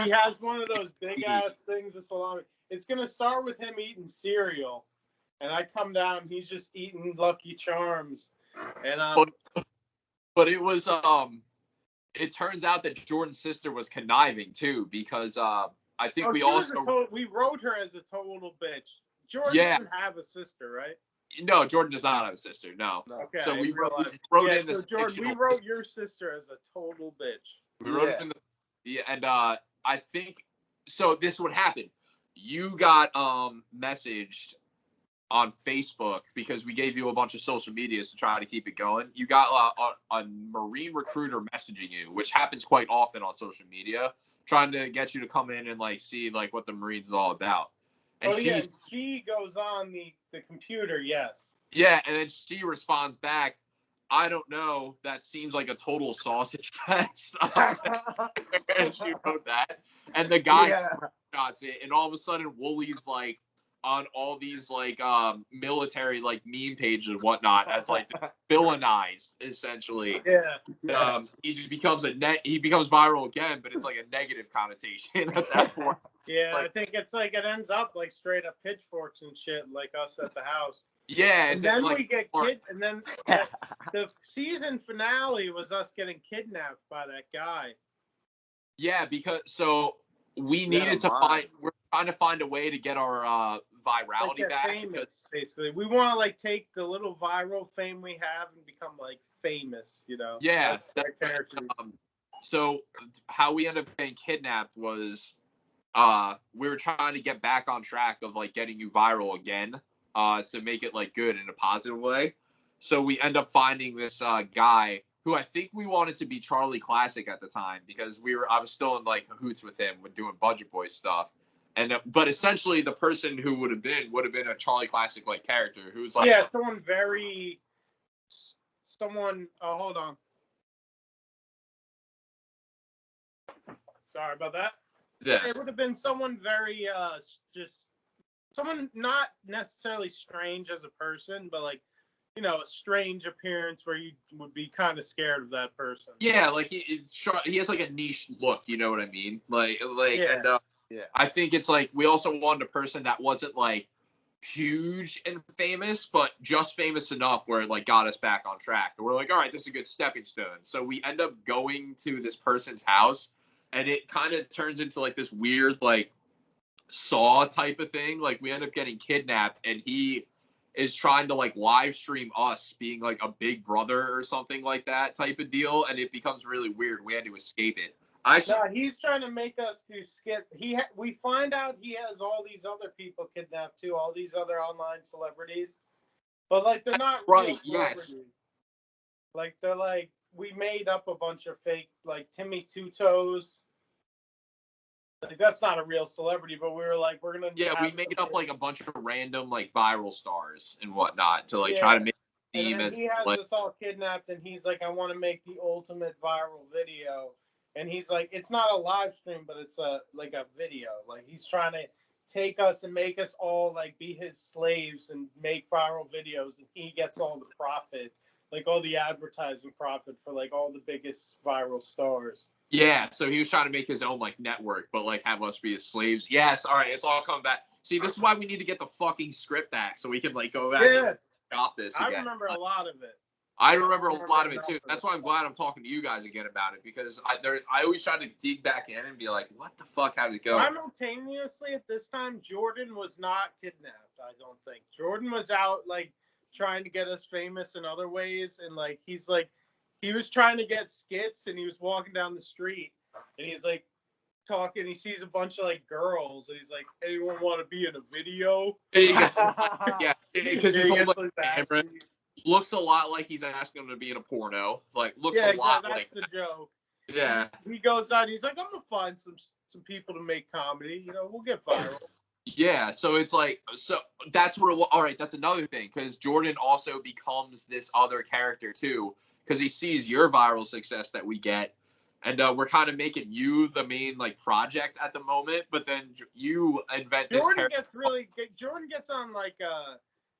he has one of those big ass things of salami. It's gonna start with him eating cereal, and I come down, he's just eating Lucky Charms, and but it was it turns out that Jordan's sister was conniving too, because I think we wrote her as a total bitch. Jordan doesn't have a sister, right? No, Jordan does not have a sister. No. Okay. So we wrote in this. So Jordan, we wrote your sister as a total bitch. We wrote it in the and I think so. This would happen. You got messaged on Facebook because we gave you a bunch of social medias to try to keep it going. You got a Marine recruiter messaging you, which happens quite often on social media, trying to get you to come in and like see like what the Marines is all about. And she goes on the computer, yes. Yeah, and then she responds back, I don't know, that seems like a total sausage fest. And she wrote that. And the guy screenshots it, and all of a sudden Woolie's like on all these like military like meme pages and whatnot as like villainized essentially. Yeah. He just becomes he becomes viral again, but it's like a negative connotation at that point. Yeah, like, I think it's like it ends up like straight up pitchforks and shit, like us at the house. Yeah, and then we get and then the season finale was us getting kidnapped by that guy. Yeah, because so we needed to we're trying to find a way to get our virality like back. Famous, basically, we want to like take the little viral fame we have and become like famous, you know? Yeah, that's characters. So how we ended up getting kidnapped was we were trying to get back on track of like getting you viral again, to make it like good in a positive way. So we end up finding this guy who I think we wanted to be Charlie Classic at the time because I was still in like cahoots with him with doing Budget Boy stuff. And but essentially the person who would have been a Charlie Classic like character who's like someone hold on. Sorry about that. Yeah. So it would have been someone very just someone not necessarily strange as a person, but like, you know, a strange appearance where you would be kind of scared of that person. Yeah, like he has like a niche look, you know what I mean? Like and I think it's like we also wanted a person that wasn't like huge and famous, but just famous enough where it like got us back on track. And we're like, all right, this is a good stepping stone. So we end up going to this person's house, and it kind of turns into like this weird like Saw type of thing. Like we end up getting kidnapped, and he is trying to like live stream us being like a big brother or something like that type of deal, and it becomes really weird. We had to escape it. No, he's trying to make us do skit. We find out he has all these other people kidnapped too, all these other online celebrities, but like they're not right. Yes. Like they're like we made up a bunch of fake like Timmy Two Toes. Like that's not a real celebrity, but we were like we're gonna. Yeah, we made up like a bunch of random like viral stars and whatnot to like try to make it seem as. He has us all kidnapped, and he's like, I want to make the ultimate viral video. And he's like, it's not a live stream, but it's like a video. Like he's trying to take us and make us all like be his slaves and make viral videos, and he gets all the profit, like all the advertising profit for like all the biggest viral stars. Yeah, so he was trying to make his own like network, but like have us be his slaves. Yes, all right, it's all coming back. See, this is why we need to get the fucking script back so we can like go back and stop this again. I remember a lot of it. I remember a lot of it too. That's why I'm glad I'm talking to you guys again about it, because I always try to dig back in and be like, what the fuck, how did it go? Simultaneously at this time, Jordan was not kidnapped, I don't think. Jordan was out like trying to get us famous in other ways, and like he was trying to get skits, and he was walking down the street, and he's like talking, he sees a bunch of like girls, and he's like, anyone want to be in a video? Yeah, because he's holding like, the camera. Looks a lot like he's asking him to be in a porno. Like, looks a lot like the joke. Yeah. He goes out. He's like, I'm gonna find some people to make comedy. You know, we'll get viral. Yeah, so it's like, so that's where, all right, that's another thing, because Jordan also becomes this other character too, because he sees your viral success that we get, and we're kind of making you the main like project at the moment, but then you invent this character. Jordan gets on like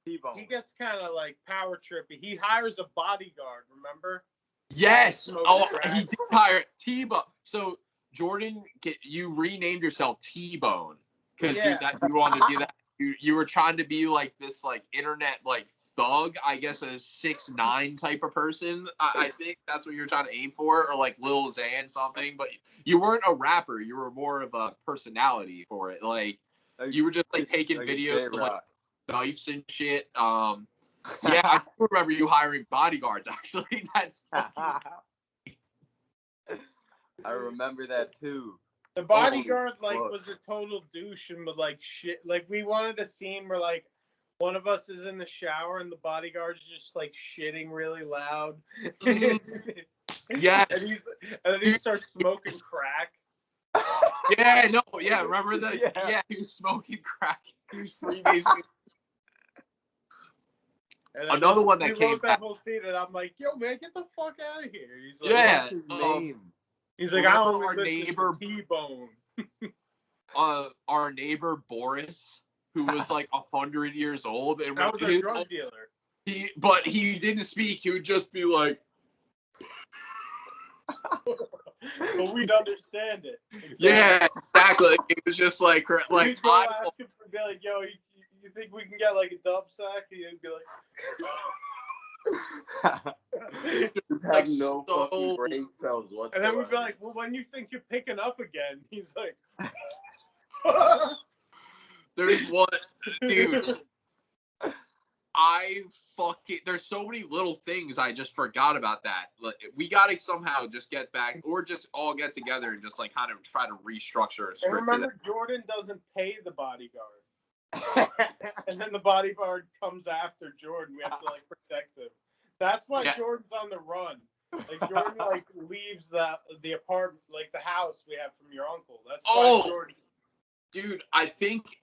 T-Bone. he gets kind of like power trippy. He hires a bodyguard. Remember? Yes. Oh, he did hire T-Bone. So Jordan, you renamed yourself T-Bone. Because you wanted to do that. You were trying to be like this like internet like thug, I guess, a 6'9" type of person. I think that's what you're trying to aim for, or like Lil Xan something. But you weren't a rapper. You were more of a personality for it. Like you were just like taking videos of like knives and shit. Yeah, I do remember you hiring bodyguards. Actually, that's fucking... I remember that too. The bodyguard was a total douche and would like shit. Like we wanted a scene where like one of us is in the shower and the bodyguard's just like shitting really loud. Yes. And then he starts smoking crack. Yeah, no, yeah. Remember that? Yeah, he was smoking crack. He was freebasing. Another one that came back. That whole scene, and I'm like, "Yo, man, get the fuck out of here!" He's like, "Yeah, what's his name?" He's like, "I don't our neighbor T-Bone." Our neighbor Boris, who was like 100 years old, and that was a drug dealer. But he didn't speak. He would just be like, but we'd understand it. Exactly. Yeah, exactly. It was just like we'd go ask him for be like, "Yo, you think we can get like a dub sack?" And he'd be like. Have no fucking brain cells whatsoever. And then we'd be like, "Well, when you think you're picking up again?" He's like, "There's one, dude. There's so many little things I just forgot about that. Like, we gotta somehow just get back, or just all get together and just like kind of try to restructure a script." And remember, Jordan doesn't pay the bodyguard, and then the bodyguard comes after Jordan. We have to like protect him. That's why Jordan's on the run. Like Jordan like leaves the apartment, like the house we have from your uncle. That's why Jordan. Dude, I think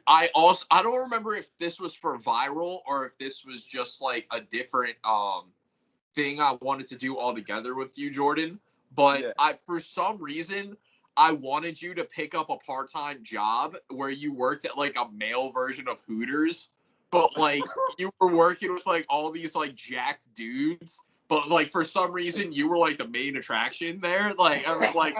I don't remember if this was for viral or if this was just like a different thing I wanted to do all together with you, Jordan. But for some reason I wanted you to pick up a part-time job where you worked at like a male version of Hooters. But, like, you were working with, like, all these, like, jacked dudes. But, like, for some reason, you were, like, the main attraction there. Like, I was, like,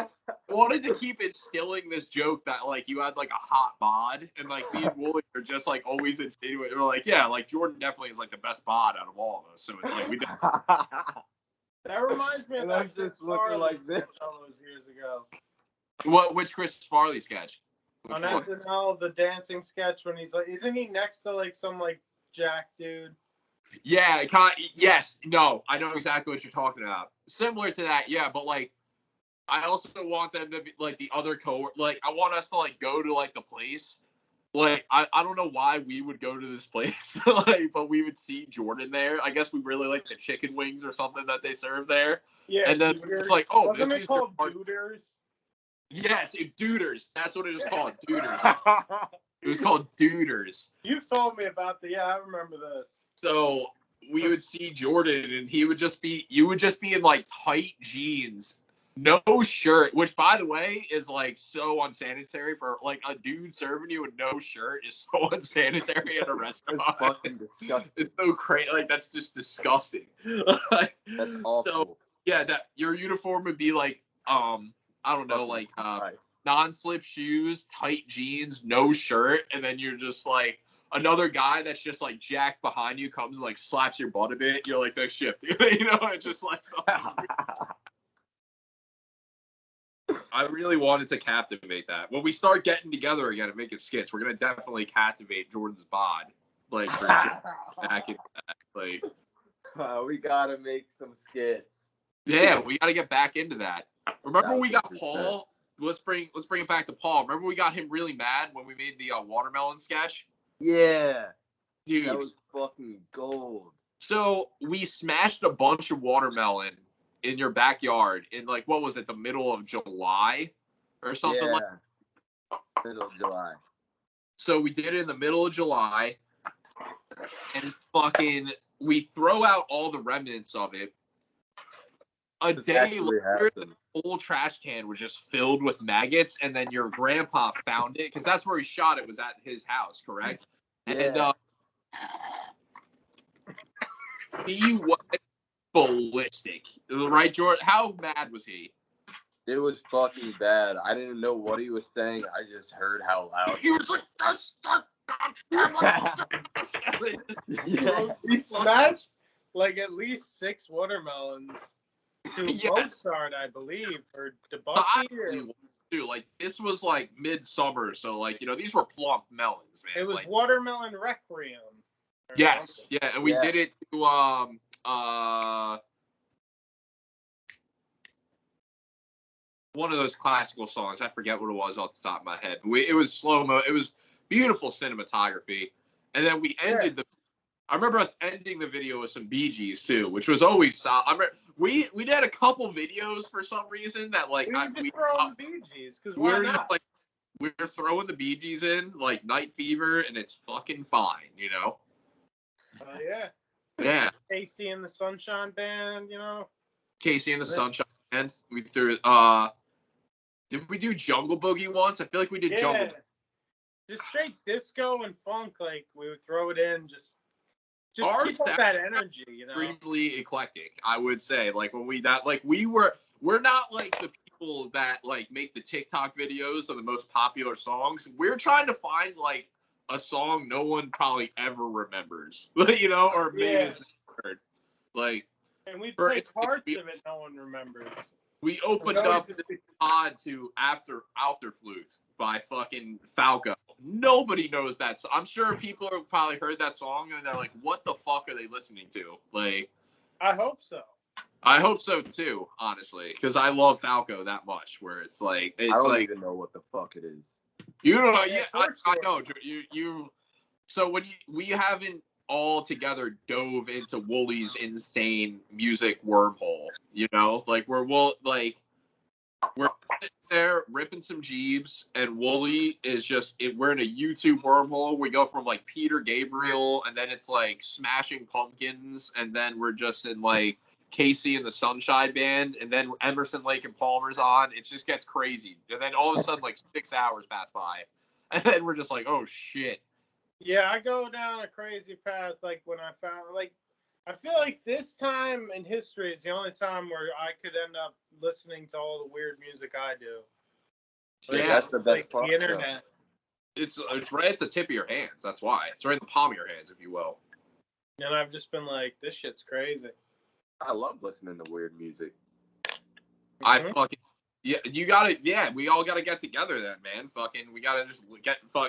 wanted to keep instilling this joke that, like, you had, like, a hot bod. And, like, me and Woolard are just, like, always insinuating. We're like, yeah, like, Jordan definitely is, like, the best bod out of all of us. So it's, like, we just... That reminds me of that just looking like this all those years ago. Which Chris Farley sketch? On SNL, the dancing sketch when he's like, isn't he next to like some like jack dude? Yeah, yes, no, I know exactly what you're talking about. Similar to that, yeah, but like, I also want them to be like the other like, I want us to like go to like the place. Like, I don't know why we would go to this place, like, but we would see Jordan there. I guess we really like the chicken wings or something that they serve there. Yeah, and then Duders. It's like, oh, wasn't it called Duders? Yes, Duders. That's what it was called, Duders. It was called Duders. You've told me about I remember this. So we would see Jordan, and you would just be in like tight jeans, no shirt, which by the way is like so unsanitary for like a dude serving you with no shirt is so unsanitary at a restaurant. It's fucking disgusting. It's so crazy. Like that's just disgusting. That's awful. So yeah, that your uniform would be like I don't know, like non-slip shoes, tight jeans, no shirt, and then you're just like another guy that's just like jacked behind you comes and like slaps your butt a bit. You're like, "Nice shift," you know. It's just like something. I really wanted to captivate that. When we start getting together again and making skits, we're gonna definitely captivate Jordan's bod, like for back in that. Like, we gotta make some skits. Yeah, we gotta get back into that. Remember we got Paul? Let's bring it back to Paul. Remember we got him really mad when we made the watermelon sketch? Yeah. Dude. That was fucking gold. So we smashed a bunch of watermelon in your backyard in like, what was it, the middle of July or something like that. Middle of July. So we did it in the middle of July, and fucking we throw out all the remnants of it. A day later, the whole trash can was just filled with maggots, and then your grandpa found it, because that's where he shot it, was at his house, correct? Yeah. And he was ballistic. Right, George? How mad was he? It was fucking bad. I didn't know what he was saying. I just heard how loud he was like, He smashed like at least 6 watermelons to Mozart, I believe, or Debussy. Dude, like, this was like midsummer, so like, you know, these were plump melons, man. It was like, Watermelon Requiem. Yes, yeah, and we did it to one of those classical songs. I forget what it was off the top of my head. It was slow-mo. It was beautiful cinematography. And then we ended I remember us ending the video with some Bee Gees too, which was always solid. I remember we did a couple videos for some reason that like we throw the Bee Gees because why not? Just, like, we're throwing the Bee Gees in like Night Fever, and it's fucking fine, you know. Yeah. Casey and the Sunshine Band, you know. Casey and the Sunshine Band. We threw. Did we do Jungle Boogie once? I feel like we did Jungle. Just straight disco and funk. Like we would throw it in, just keep up that energy, you know. Extremely eclectic, I would say. Like when we're not like the people that like make the TikTok videos of the most popular songs. We're trying to find like a song no one probably ever remembers, you know, or maybe has heard. Like, and we play parts of it no one remembers. We opened up the pod to Afterflute by fucking Falco. Nobody knows that. So I'm sure people have probably heard that song and they're like, what the fuck are they listening to? Like, I hope so. I hope so too, honestly, because I love Falco that much. Where it's like, I don't even know what the fuck it is. You don't know? Yeah, I know. You. So when we haven't all together dove into Woolie's insane music wormhole, you know, like we're sitting there ripping some Jeebs, and Woolie is we're in a YouTube wormhole. We go from like Peter Gabriel, and then it's like Smashing Pumpkins, and then we're just in like Casey and the Sunshine Band, and then Emerson, Lake and Palmer's on. It just gets crazy, and then all of a sudden like 6 hours pass by, and then we're just like, oh shit. Yeah, I go down a crazy path. Like when I found, like, I feel like this time in history is the only time where I could end up listening to all the weird music I do. Like, that's the best part. The internet. It's right at the tip of your hands. That's why it's right in the palm of your hands, if you will. And I've just been like, this shit's crazy. I love listening to weird music. I fucking. Yeah, you gotta. Yeah, we all gotta get together then, man. Fucking, we gotta just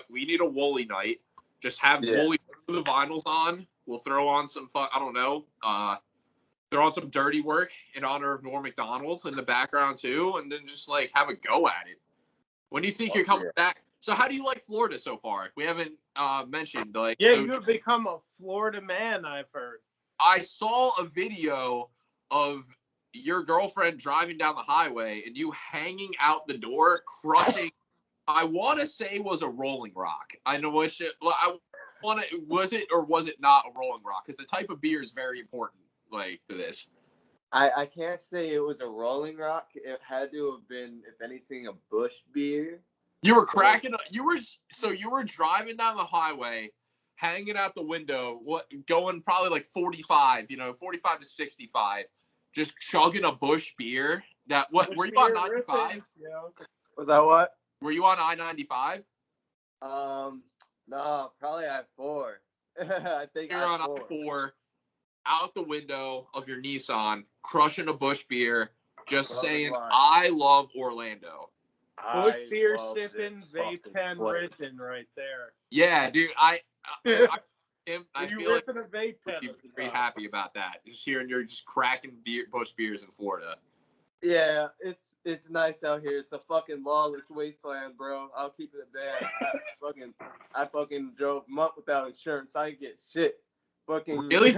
we need a Woolie night. Just have Woolie put the vinyls on. We'll throw on some I don't know. Throw on some dirty work in honor of Norm Macdonald in the background too, and then just like have a go at it. When do you think you're coming back? So how do you like Florida so far? We haven't mentioned like. Yeah, you've become a Florida man, I've heard. I saw a video of your girlfriend driving down the highway and you hanging out the door, crushing. I want to say was a Rolling Rock. I know what shit. Was it or was it not a Rolling Rock? Because the type of beer is very important, like to this. I can't say it was a Rolling Rock. It had to have been, if anything, a Bush beer. You were cracking. You were driving down the highway, hanging out the window, going probably like 45, 45 to 65, just chugging a Bush beer. Were you on 95? Yeah. Was that what? Were you on I-95? No, probably I-4. I think you're on I-4, out the window of your Nissan, crushing a Bush beer, just saying, I love Orlando. Bush beer sipping, vape pen written right there. Yeah, dude, I feel like a vape pen. I'd be very happy about that. Just hearing you're just cracking Bush beers in Florida. Yeah, it's nice out here. It's a fucking lawless wasteland, bro. I'll keep it bad. I fucking drove a month without insurance. I didn't get shit. Fucking really?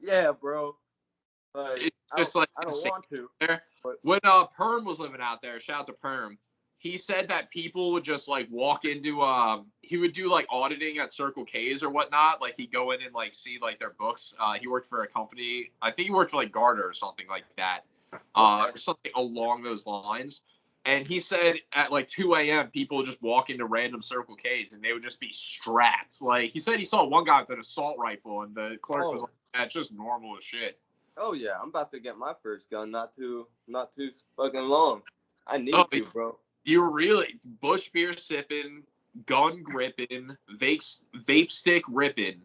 Yeah, bro. Like, it's just like I don't want to. there. But When Perm was living out there, shout out to Perm. He said that people would just like walk into he would do like auditing at Circle K's or whatnot. Like he'd go in and like see like their books. He worked for a company. I think he worked for like Garter or something like that. Or something along those lines. And he said at like 2 a.m. people would just walk into random Circle K's and they would just be strapped. Like he said he saw one guy with an assault rifle and the clerk was like, that's just normal as shit. Oh yeah, I'm about to get my first gun. Not too fucking long. I need to, bro. You're really bush beer sipping, gun gripping, vape stick ripping.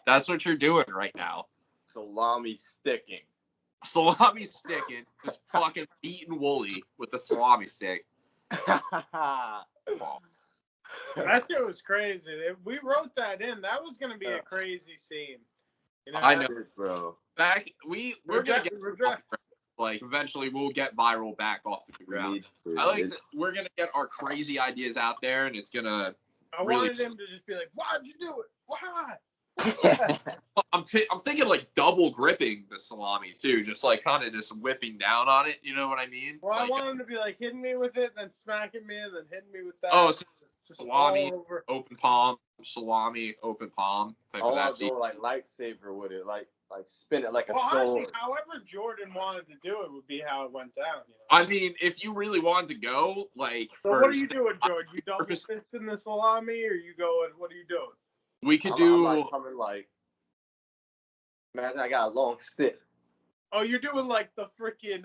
That's what you're doing right now. Salami sticking. Salami sticking, just fucking eating woolly with the salami stick. That shit was crazy. We wrote that in. That was gonna be a crazy scene. You know, I know, bro. We're gonna get like eventually we'll get viral back off the ground. We're gonna get our crazy ideas out there, and it's gonna. I wanted him to just be like, "Why'd you do it? Why?" I'm thinking like double gripping the salami too, just like kind of just whipping down on it. You know what I mean? Well, like, I want him to be like hitting me with it, then smacking me, and then hitting me with that. Oh, so just salami, open palm, salami, open palm. I'll go like lightsaber with it, like spin it like a sword. Honestly, however Jordan wanted to do it would be how it went down. You know? I mean, if you really wanted to go, like. So what are you doing, Jordan? You double fisting the salami, or you going? What are you doing? We could do. I'm like coming like. Imagine I got a long stick. Oh, you're doing like the freaking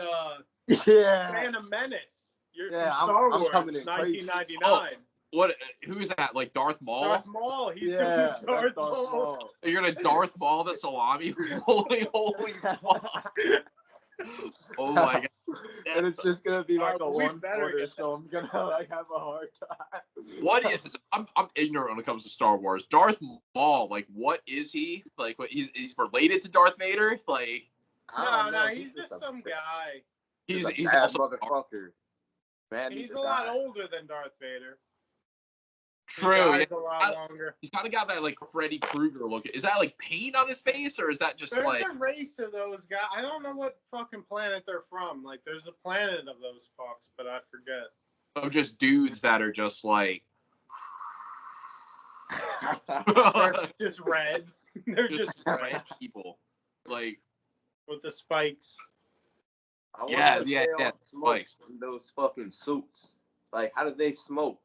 Phantom Menace. You're from Star Wars, 1999. Oh, what? Who's that? Like Darth Maul? Darth Maul. He's doing Darth Maul. You're gonna Darth Maul the salami? holy fuck. Oh my god. And it's just gonna be like a 1/4, so I'm gonna like have a hard time. What is? I'm ignorant when it comes to Star Wars. Darth Maul, like, what is he? Like, what he's related to Darth Vader? Like, no, he's just some guy. He's a also motherfucker. Man, he's a lot older than Darth Vader. True. He's a lot longer. He's kind of got that like Freddy Krueger look. Is that like paint on his face, or is that just there's like? There's a race of those guys. I don't know what fucking planet they're from. Like, there's a planet of those fucks, but I forget. Of just dudes that are just like. They're just red. They're just red people, like with the spikes. Yeah. Spikes in those fucking suits. Like, how do they smoke?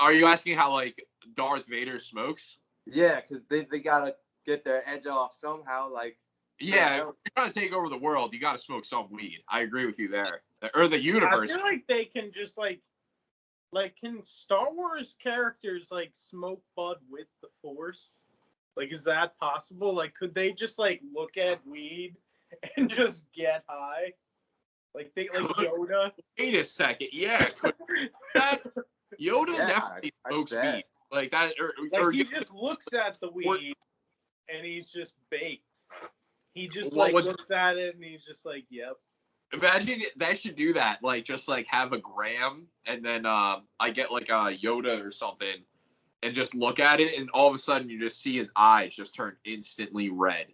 Are you asking how like Darth Vader smokes? Yeah, because they gotta get their edge off somehow. Like, yeah, if you're trying to take over the world, you gotta smoke some weed. I agree with you there. Or the universe. I feel like they can just like can Star Wars characters like smoke bud with the Force? Like, is that possible? Like, could they just like look at weed and just get high? Like Yoda? Wait a second. Yeah. Yoda definitely smokes weed. Like that, or he just looks at the weed and he's just baked. He just looks at it and he's just like, yep. Imagine they should do that. Like, just like have a gram and then I get like a Yoda or something and just look at it and all of a sudden you just see his eyes just turn instantly red.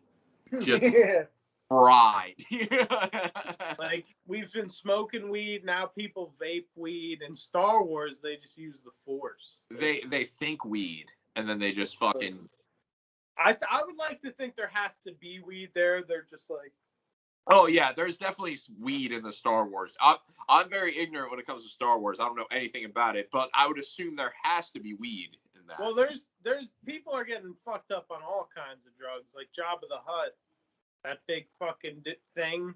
Just fried. Like, we've been smoking weed, now people vape weed. In Star Wars, they just use the Force. They think weed and then they just fucking. I would like to think there has to be weed there. They're just like. Oh yeah, there's definitely weed in the Star Wars. I'm very ignorant when it comes to Star Wars. I don't know anything about it, but I would assume there has to be weed in that. Well, there's people are getting fucked up on all kinds of drugs, like Jabba the Hutt. That big fucking thing.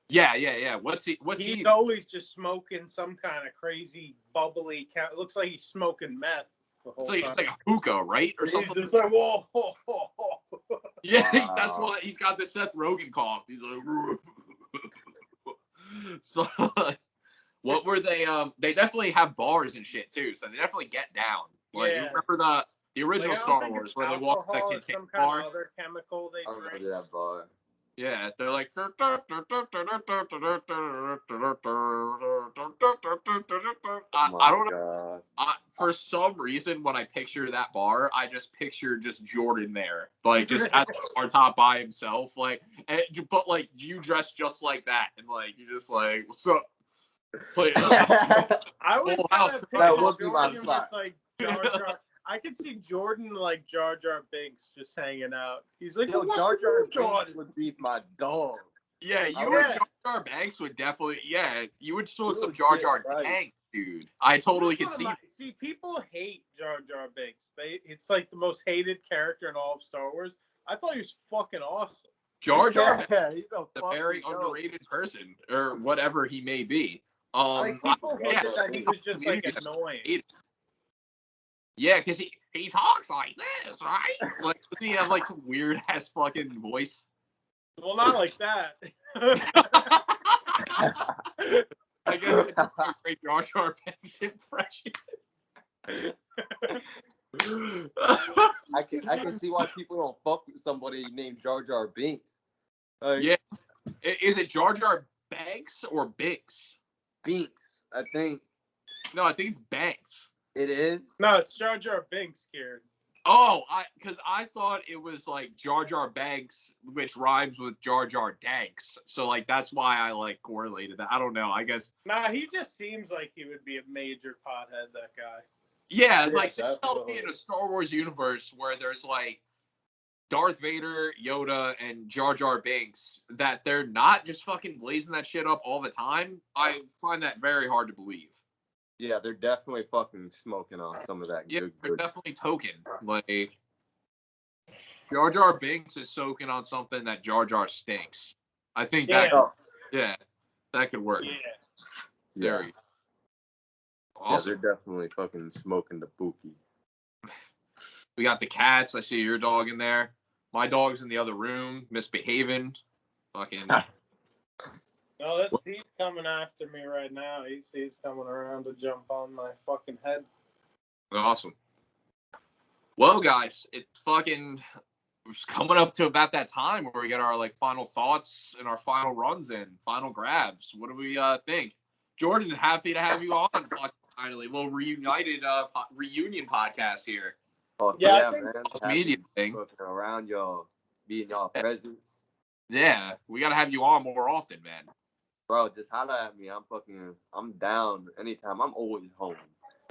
Yeah. He's always just smoking some kind of crazy bubbly. It looks like he's smoking meth. It's like a hookah, right, or something. It's like whoa. Yeah, that's why he's got the Seth Rogen cough. He's like. So, what were they? They definitely have bars and shit too, so they definitely get down. Like, you remember the original Star Wars where they walk that kid some bar. Kind of other chemical they drink. That bar. Yeah, they're like. I don't know. for some reason, when I picture that bar, I just picture just Jordan there, like just at the bar top by himself, like. But like you dress just like that, and like you're just like, what's up? Like, I was kind of That would be Jordan my with spot. like Jar Jar. I could see Jordan like Jar Jar Binks just hanging out. He's like, Yo, "What's Jar Jar up, Jordan?" Binks would be my dog. yeah, you Yeah. and Jar Jar Banks would definitely, yeah, you would smoke You some would Jar get Jar right. Banks, dude. I totally could That's see. one of my- See, people hate Jar Jar Binks. It's like the most hated character in all of Star Wars. I thought he was fucking awesome. Jar Jar Banks Yeah, he's is a very underrated person, or whatever he may be. People yeah, hated that he was just like annoying. Yeah, because he talks like this, right? Like, doesn't he have like some weird ass fucking voice? Well, not like that. I guess it's a great Jar Jar Binks impression. I can see why people don't fuck with somebody named Jar Jar Binks. Like, Yeah, is it Jar Jar Banks or Binks? Binks, I think No, I think it's Banks. it is. No, it's Jar Jar Binks, Kieran. Oh, because I thought it was like Jar Jar Banks, which rhymes with Jar Jar Danks. So like that's why I like correlated that. I don't know. I guess. Nah, he just seems like he would be a major pothead. That guy. Yeah, Yeah, like so tell me definitely. in a Star Wars universe where there's like Darth Vader, Yoda, and Jar Jar Binks, that they're not just fucking blazing that shit up all the time. I find that very hard to believe. Yeah, they're definitely fucking smoking on some of that Yeah, good. they're definitely token. Like Jar Jar Binks is soaking on something that Jar Jar stinks. I think that that could work. Yeah. There Yeah, we go. Awesome. yeah, they're definitely fucking smoking the bookie. We got the cats. I see your dog in there. My dog's in the other room, misbehaving. Fucking. No, he's coming after me right now. He's coming around to jump on my fucking head. Awesome. Well, guys, it's coming up to about that time where we get our like final thoughts and our final runs in, final grabs. What do we think? Jordan, happy to have you on. Finally, little reunion podcast here. Oh, Yeah, I man. Media thing. Fucking around y'all, being y'all presence. Yeah, we gotta have you on more often, man. Bro, just holla at me. I'm down anytime. I'm always home.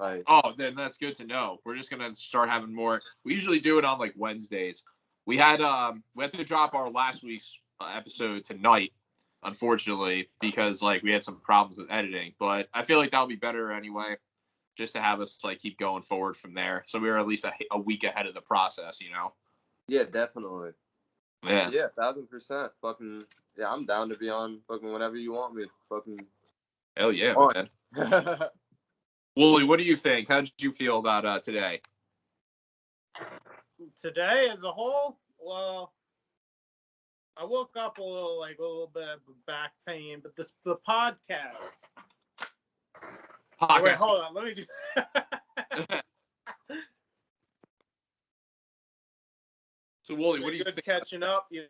Like, Oh, then that's good to know. We're just gonna start having more. We usually do it on like Wednesdays. We had to drop our last week's episode tonight, unfortunately, because like we had some problems with editing. But I feel like that'll be better anyway, just to have us like keep going forward from there. So we were at least a week ahead of the process, you know. yeah, definitely. Yeah. Yeah, 1000%. Fucking yeah, I'm down to be on fucking whenever you want me. Fucking Hell yeah, on. man. Wooly, what do you think? How did you feel about today? Today, as a whole, well, I woke up a little bit of back pain, but the podcast. Oh, wait, hold on. Let me do. So, Wooly, what do you think? Catching up? Yeah.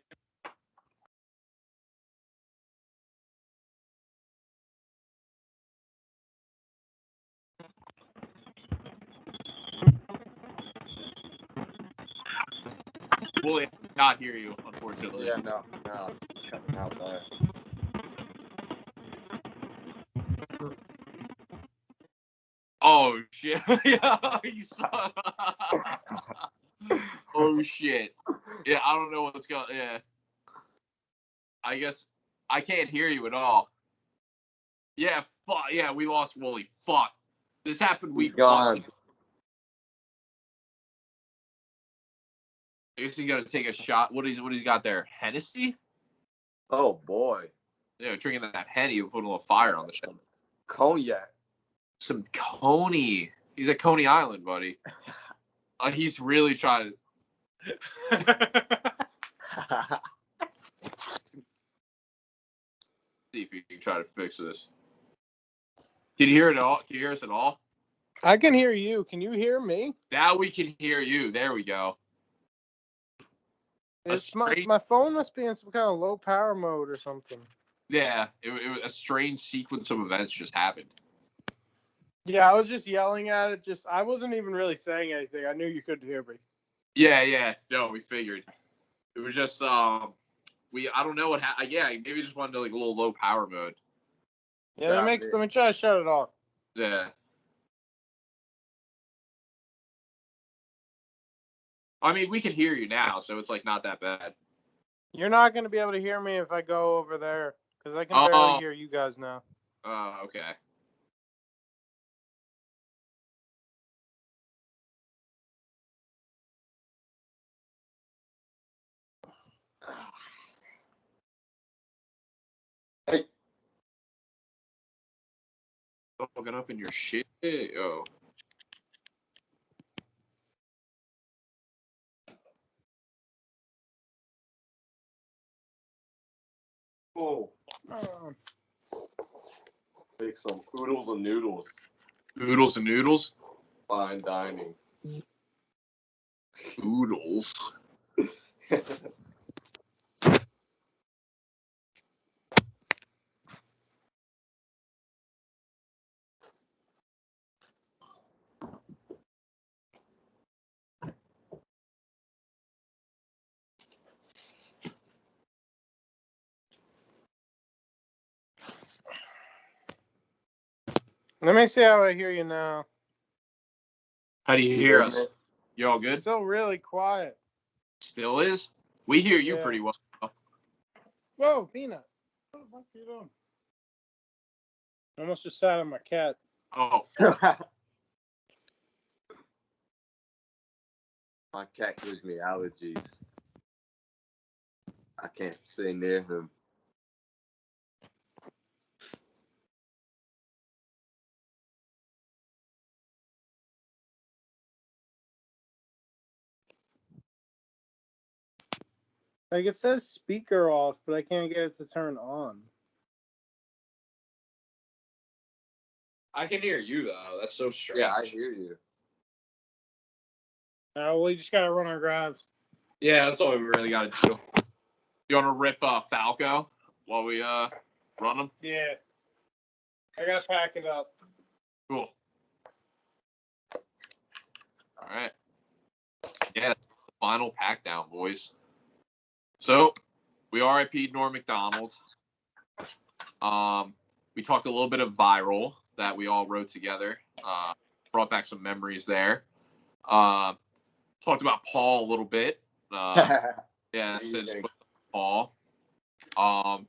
Wooly, I cannot hear you, unfortunately. Yeah, no, it's coming out there. Oh shit! Yeah, oh shit! Yeah, I don't know what's going. Yeah, I guess I can't hear you at all. Yeah, fuck. Yeah, we lost Wooly. Fuck. This happened week one. I guess he's gonna take a shot. What he's got there? Hennessy? Oh boy. Yeah, drinking that Henny and putting a little fire on the shit. Cognac. Some Coney. He's at Coney Island, buddy. He's really trying to. See if you can try to fix this. Can you hear it all? Can you hear us at all? I can hear you. Can you hear me? Now we can hear you. There we go. My phone must be in some kind of low power mode or something. Yeah, it was a strange sequence of events just happened. Yeah, I was just yelling at it. I wasn't even really saying anything. I knew you couldn't hear me. Yeah. No, we figured. It was just I don't know what happened. Yeah, maybe just wanted to like a little low power mode. Yeah, let me try to shut it off. Yeah. I mean, we can hear you now, so it's like not that bad. You're not going to be able to hear me if I go over there, because I can barely hear you guys now. Okay. Hey. Fucking up in your shit. Oh. Oh. Make some oodles and noodles. Oodles and noodles? Fine dining. Oodles. Let me see how I hear you now. How do you hear us? You all good? Still really quiet. Still is? We hear you pretty well. Whoa, Peanut. What the fuck are you doing? I almost just sat on my cat. Oh. My cat gives me allergies. I can't stay near him. Like, it says speaker off, but I can't get it to turn on. I can hear you, though. That's so strange. Yeah, I hear you. We just got to run our grabs. Yeah, that's all we really got to do. You want to rip Falco while we run him? Yeah. I got to pack it up. Cool. All right. Yeah, final pack down, boys. So, we RIP'd Norm MacDonald. We talked a little bit of viral that we all wrote together. Brought back some memories there. Talked about Paul a little bit. Yeah, since Paul. And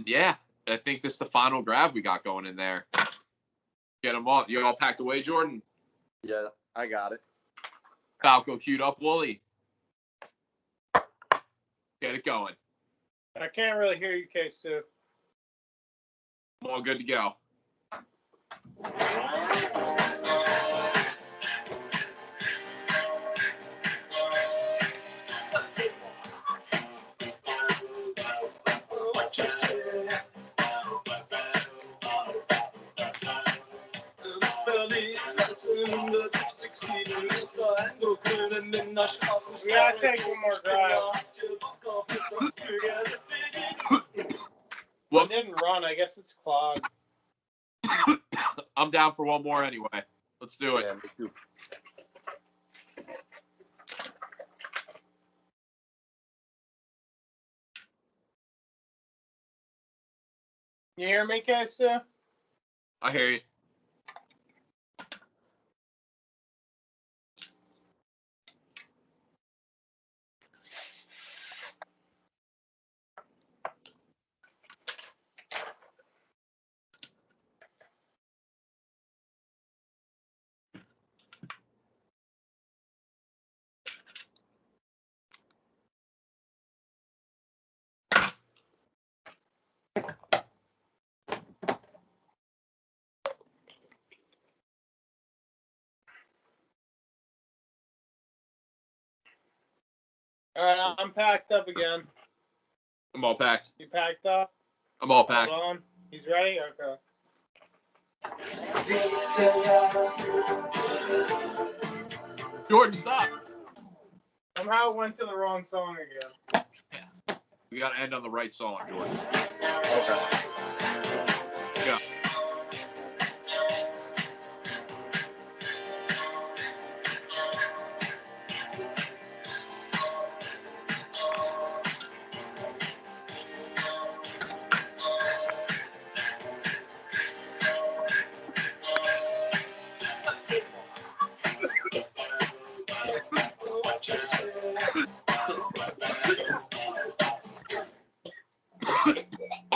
yeah, I think this is the final grav we got going in there. Get them all. You all packed away, Jordan? Yeah, I got it. Falco queued up, Wooly. Get it going. I can't really hear you, K-Stu. I'm all good to go. We gotta take one more drive. Well, It didn't run. I guess it's clogged. I'm down for one more anyway. Let's do it. Yeah, me too. You hear me, K-Stu? I hear you. All right, I'm packed up again. I'm all packed. You packed up? I'm all packed. Hold on. He's ready? Okay. Jordan, stop. Somehow it went to the wrong song again. We got to end on the right song, Jordan. Okay. Yeah.